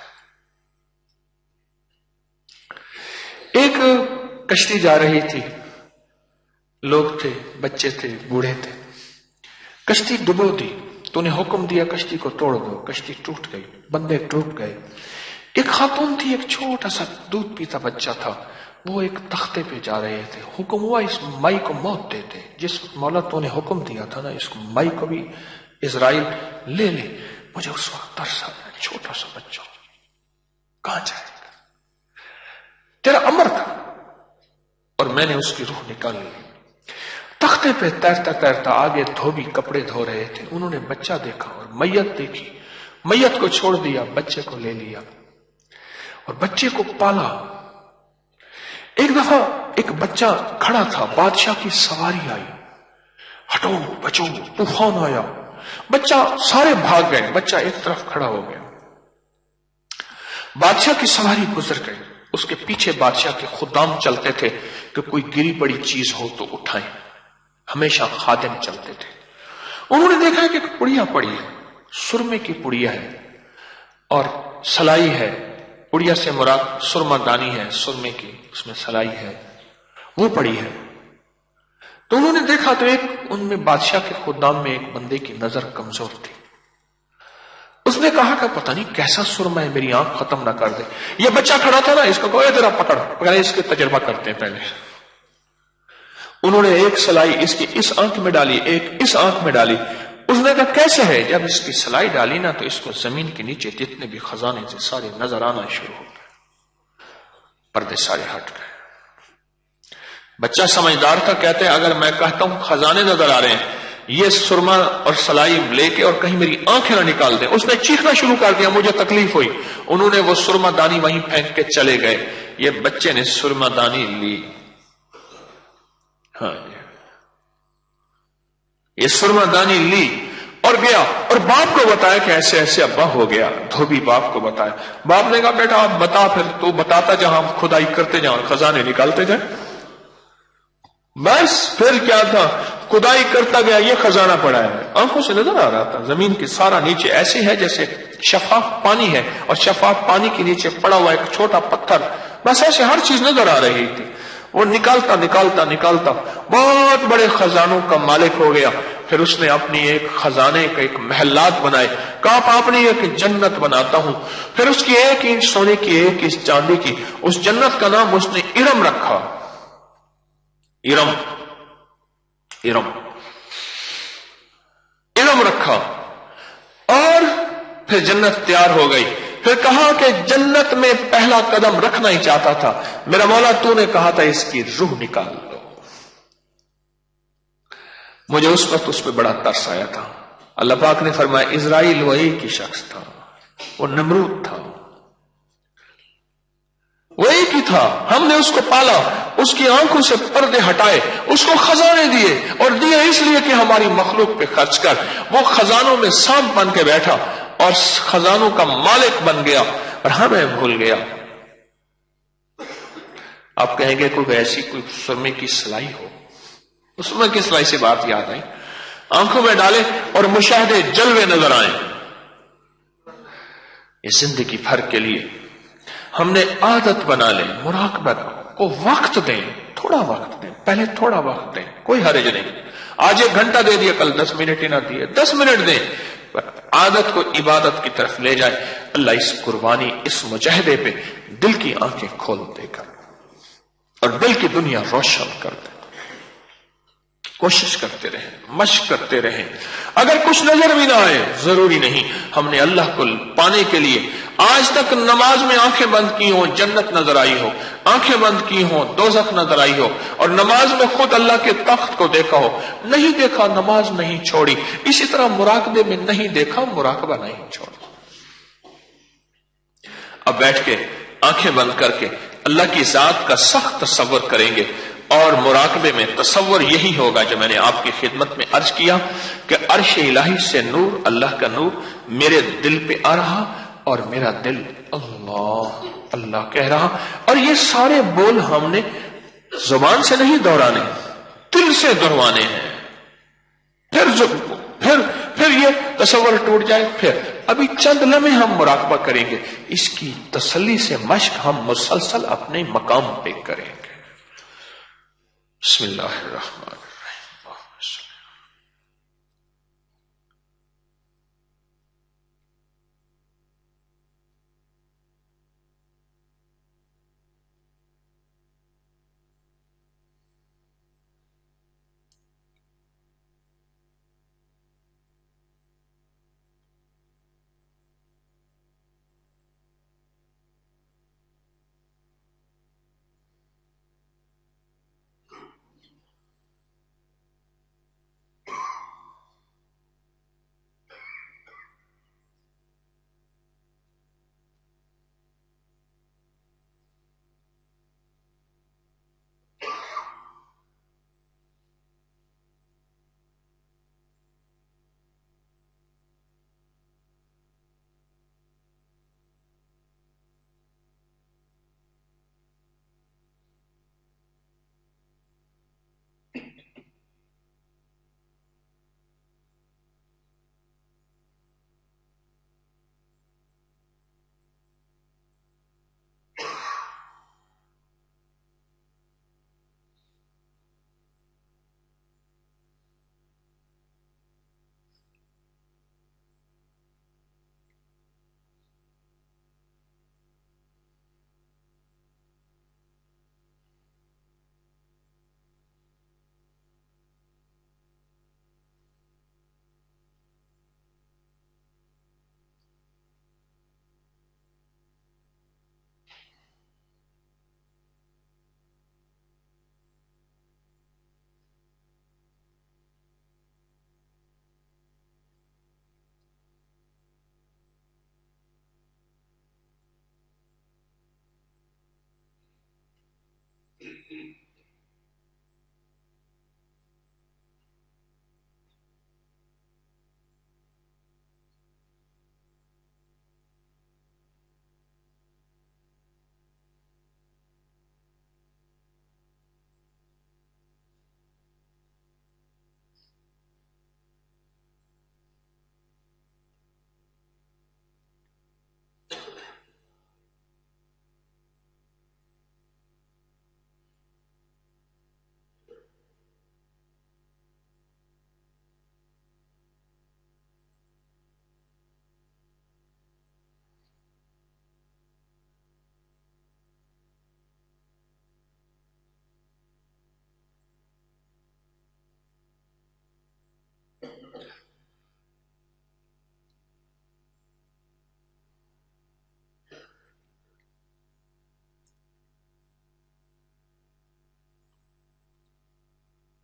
ایک کشتی جا رہی تھی, لوگ تھے, بچے تھے, بوڑھے تھے, کشتی ڈبو دی. تو نے حکم دیا کشتی کو توڑ دو, کشتی ٹوٹ گئی, بندے ڈوب گئے. ایک خاتون تھی, ایک چھوٹا سا دودھ پیتا بچہ تھا, وہ ایک تختے پہ جا رہے تھے. حکم ہوا اس مائی کو موت دے دے. جس مولا تو نے حکم دیا تھا نا اس کو مائی کو بھی اسرائیل لے لے. مجھے اس وقت ترس آیا, چھوٹا سا بچہ کہاں جائے گا, تیرا امر تھا, اور میں نے اس کی روح نکال لی. تختے پہ تیرتا تیرتا آگے دھوبی کپڑے دھو رہے تھے, انہوں نے بچہ دیکھا اور میت دیکھی, میت کو چھوڑ دیا, بچے کو لے لیا اور بچے کو پالا. ایک دفعہ ایک بچہ کھڑا تھا, بادشاہ کی سواری آئی, ہٹو بچو, طوفان آیا, بچہ, سارے بھاگ گئے, بچہ ایک طرف کھڑا ہو گیا. بادشاہ کی سواری گزر گئی, اس کے پیچھے بادشاہ کے خدام چلتے تھے کہ کوئی گری پڑی چیز ہو تو اٹھائیں, ہمیشہ خادم چلتے تھے. انہوں نے دیکھا کہ ایک پڑیا پڑی ہے, سرمے کی پڑیا ہے اور سلائی ہے. پڑیا سے مراد سرما دانی ہے, سرمے کی, اس میں سلائی ہے, وہ پڑی ہے. تو انہوں نے دیکھا تو ایک ان میں بادشاہ کے خدام میں ایک بندے کی نظر کمزور تھی. اس نے کہا کہ پتہ نہیں کیسا سرما ہے, میری آنکھ ختم نہ کر دے. یہ بچہ کھڑا تھا نا, اس کو کہو ذرا پکڑ, اس کے تجربہ کرتے ہیں پہلے. انہوں نے ایک سلائی اس کی اس آنکھ میں ڈالی, ایک اس آنکھ میں ڈالی. اس نے کہا کیسے ہے؟ جب اس کی سلائی ڈالی نا تو اس کو زمین کے نیچے جتنے بھی خزانے سے سارے نظر آنا شروع ہو گئے, پردے سارے ہٹ گئے. بچہ سمجھدار تھا, کہتے ہیں اگر میں کہتا ہوں خزانے نظر آ رہے ہیں, یہ سرما اور سلائی لے کے اور کہیں میری آنکھیں نہ نکال دیں. اس نے چیخنا شروع کر دیا, مجھے تکلیف ہوئی. انہوں نے وہ سرما دانی وہیں پھینک کے چلے گئے. یہ بچے نے سرما دانی لی, ہاں یہ سرما دانی لی اور گیا اور باپ کو بتایا کہ ایسے ایسے ابا ہو گیا. دھوبی باپ کو بتایا. باپ نے کہا بیٹا آپ بتا, پھر تو بتاتا جہاں ہم کھدائی کرتے جائیں اور خزانے نکالتے جائیں. بس پھر کیا تھا, کھدائی کرتا گیا, یہ خزانہ پڑا ہے, آنکھوں سے نظر آ رہا تھا. زمین کے سارا نیچے ایسے ہے جیسے شفاف پانی ہے اور شفاف پانی کے نیچے پڑا ہوا ایک چھوٹا پتھر, بس ایسے ہر چیز نظر آ رہی تھی. وہ نکالتا نکالتا نکالتا بہت بڑے خزانوں کا مالک ہو گیا. پھر اس نے اپنی ایک خزانے کا ایک محلات بنائے, کہا اپنی ایک جنت بناتا ہوں. پھر اس کی 1 انچ سونے کی 1 انچ چاندی کی اس جنت کا نام اس نے ارم رکھا. ارم ارم ارم رکھا. اور پھر جنت تیار ہو گئی. پھر کہا کہ جنت میں پہلا قدم رکھنا ہی چاہتا تھا. میرا مولا تو نے کہا تھا اس کی روح نکال لو. مجھے اس وقت اس پہ بڑا ترس آیا تھا. اللہ پاک نے فرمایا اسرائیل وہ ایک ہی شخص تھا، وہ نمرود تھا، وہ ایک ہی تھا. ہم نے اس کو پالا، اس کی آنکھوں سے پردے ہٹائے، اس کو خزانے دیے، اور دیے اس لیے کہ ہماری مخلوق پہ خرچ کر. وہ خزانوں میں سانپ بن کے بیٹھا اور خزانوں کا مالک بن گیا اور ہمیں بھول گیا. آپ کہیں گے کوئی ایسی کوئی سرمے کی سلائی ہو، اس سرمے کی سلائی سے بات یاد آئی. آنکھوں میں ڈالے اور مشاہدے جلوے نظر آئے. اس زندگی بھر کے لیے ہم نے عادت بنا لیں، مراقبہ کو وقت دیں، تھوڑا وقت دیں، پہلے تھوڑا وقت دیں، کوئی حرج نہیں. آج 1 گھنٹہ دے دیا، کل 10 منٹ ہی نہ دیے، 10 منٹ دیں، عادت کو عبادت کی طرف لے جائے. اللہ اس قربانی، اس مجاہدے پہ دل کی آنکھیں کھول دے گا اور دل کی دنیا روشن کر دے. کوشش کرتے رہیں، مشق کرتے رہیں. اگر کچھ نظر بھی نہ آئے ضروری نہیں، ہم نے اللہ کو پانے کے لیے آج تک نماز میں آنکھیں بند کی ہوں جنت نظر آئی ہو، آنکھیں بند کی ہوں دوزخ نظر آئی ہو، اور نماز میں خود اللہ کے تخت کو دیکھا ہو، نہیں دیکھا نماز نہیں چھوڑی. اسی طرح مراقبے میں نہیں دیکھا مراقبہ نہیں چھوڑا. اب بیٹھ کے آنکھیں بند کر کے اللہ کی ذات کا سخت تصور کریں گے، اور مراقبے میں تصور یہی ہوگا جو میں نے آپ کی خدمت میں عرض کیا کہ عرش الہی سے نور، اللہ کا نور میرے دل پہ آ رہا اور میرا دل اللہ اللہ کہہ رہا. اور یہ سارے بول ہم نے زبان سے نہیں دہرانے، دل سے دہروانے ہیں. پھر یہ تصور ٹوٹ جائے، پھر ابھی چند لمحے ہم مراقبہ کریں گے. اس کی تسلی سے مشق ہم مسلسل اپنے مقام پہ کریں گے. بسم اللہ الرحمن الرحیم.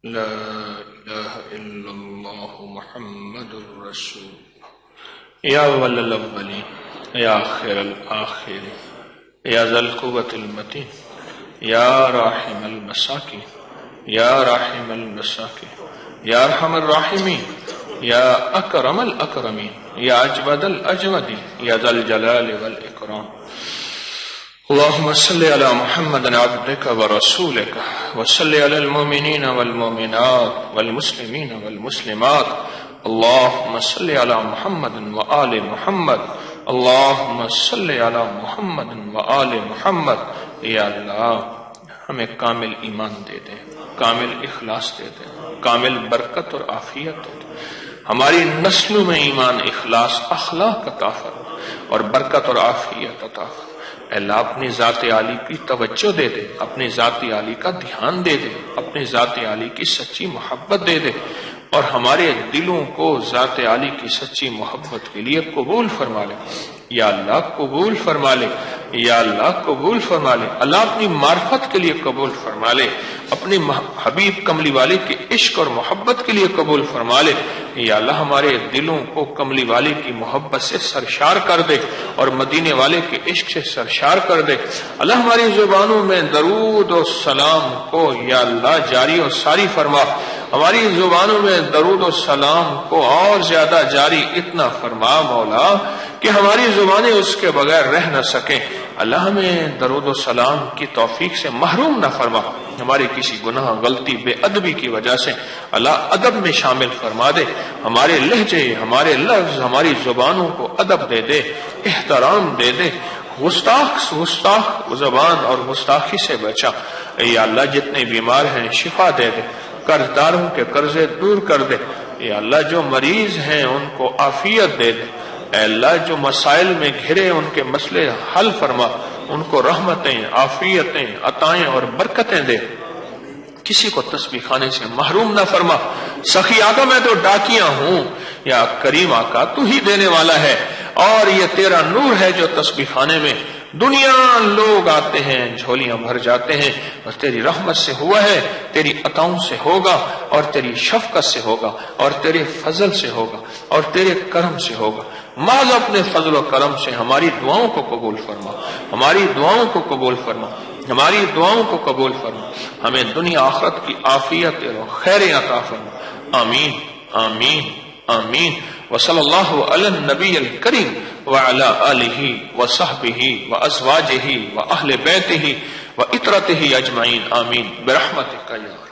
لا إله إلا الله محمد رسول يا أول الأولين يا خير الآخرين يا ذا القوة المتين يا راحم المساكين يا راحم المساكين يا أرحم الراحمين يا أكرم الأكرمين يا أجود الأجودين يا ذا الجلال والإكرام اللهم صل على محمد عبدك ورسولك وصل على المؤمنين والمؤمنات والمسلمين والمسلمات اللهم صل على محمد وآل محمد اللهم صل على محمد وآل محمد یا اللہ ہمیں کامل ایمان دے دے، کامل اخلاص دے دے، کامل برکت اور عافیت دے دے، ہماری نسلوں میں ایمان، اخلاص، اخلاق عطا فرما اور برکت اور عافیت عطا فرما۔ اے اللہ اپنی ذات عالی کی توجہ دے دے، اپنی ذات عالی کا دھیان دے دے، اپنی ذات عالی کی سچی محبت دے دے اور ہمارے دلوں کو ذات عالی کی سچی محبت کے لیے قبول فرما لے۔ یا اللہ قبول فرما لے، یا اللہ قبول فرما لے، اللہ اپنی معرفت کے لیے قبول فرما لے، اپنی حبیب کملی والے کے عشق اور محبت کے لیے قبول فرما لے۔ یا اللہ ہمارے دلوں کو کملی والے کی محبت سے سرشار کر دے اور مدینے والے کے عشق سے سرشار کر دے۔ اللہ ہماری زبانوں میں درود و سلام کو یا اللہ جاری و ساری فرما، ہماری زبانوں میں درود و سلام کو اور زیادہ جاری اتنا فرما مولا کہ ہماری زبانیں اس کے بغیر رہ نہ سکیں۔ اللہ ہمیں درود و سلام کی توفیق سے محروم نہ فرما، ہماری کسی گناہ، غلطی، بے ادبی کی وجہ سے اللہ ادب میں شامل فرما دے، ہمارے لہجے، ہمارے لفظ، ہماری زبانوں کو ادب دے دے، احترام دے دے، گستاخ زبان اور گستاخی سے بچا۔ یا اللہ جتنے بیمار ہیں شفا دے دے، قرض داروں کے قرضے دور کر دے۔ یا اللہ جو مریض ہیں ان کو عافیت دے دے۔ اے اللہ جو مسائل میں گھرے ان کے مسئلے حل فرما، ان کو رحمتیں، عافیتیں، عطائیں اور برکتیں دے، کسی کو تسبیح خانے سے محروم نہ فرما۔ سخی آقا میں تو ڈاکیاں ہوں، یا کریم آقا تو ہی دینے والا ہے، اور یہ تیرا نور ہے جو تسبیح خانے میں دنیا لوگ آتے ہیں، جھولیاں بھر جاتے ہیں، اور تیری رحمت سے ہوا ہے، تیری عطاؤں سے ہوگا، اور تیری شفقت سے ہوگا، اور تیرے فضل سے ہوگا، اور تیرے کرم سے ہوگا۔ محض اپنے فضل و کرم سے ہماری دعاؤں کو قبول فرما، ہماری دعاؤں کو قبول فرما، ہماری دعاؤں کو قبول فرما، ہمیں دنیا آخرت کی عافیت اور خیر عطا فرما۔ آمین آمین آمین۔ وصلی اللہ علی النبی الکریم وعلی آلہ وصحبہ وازواجہ واہل بیتہ وعطرتہ اجمعین، آمین برحمتک یا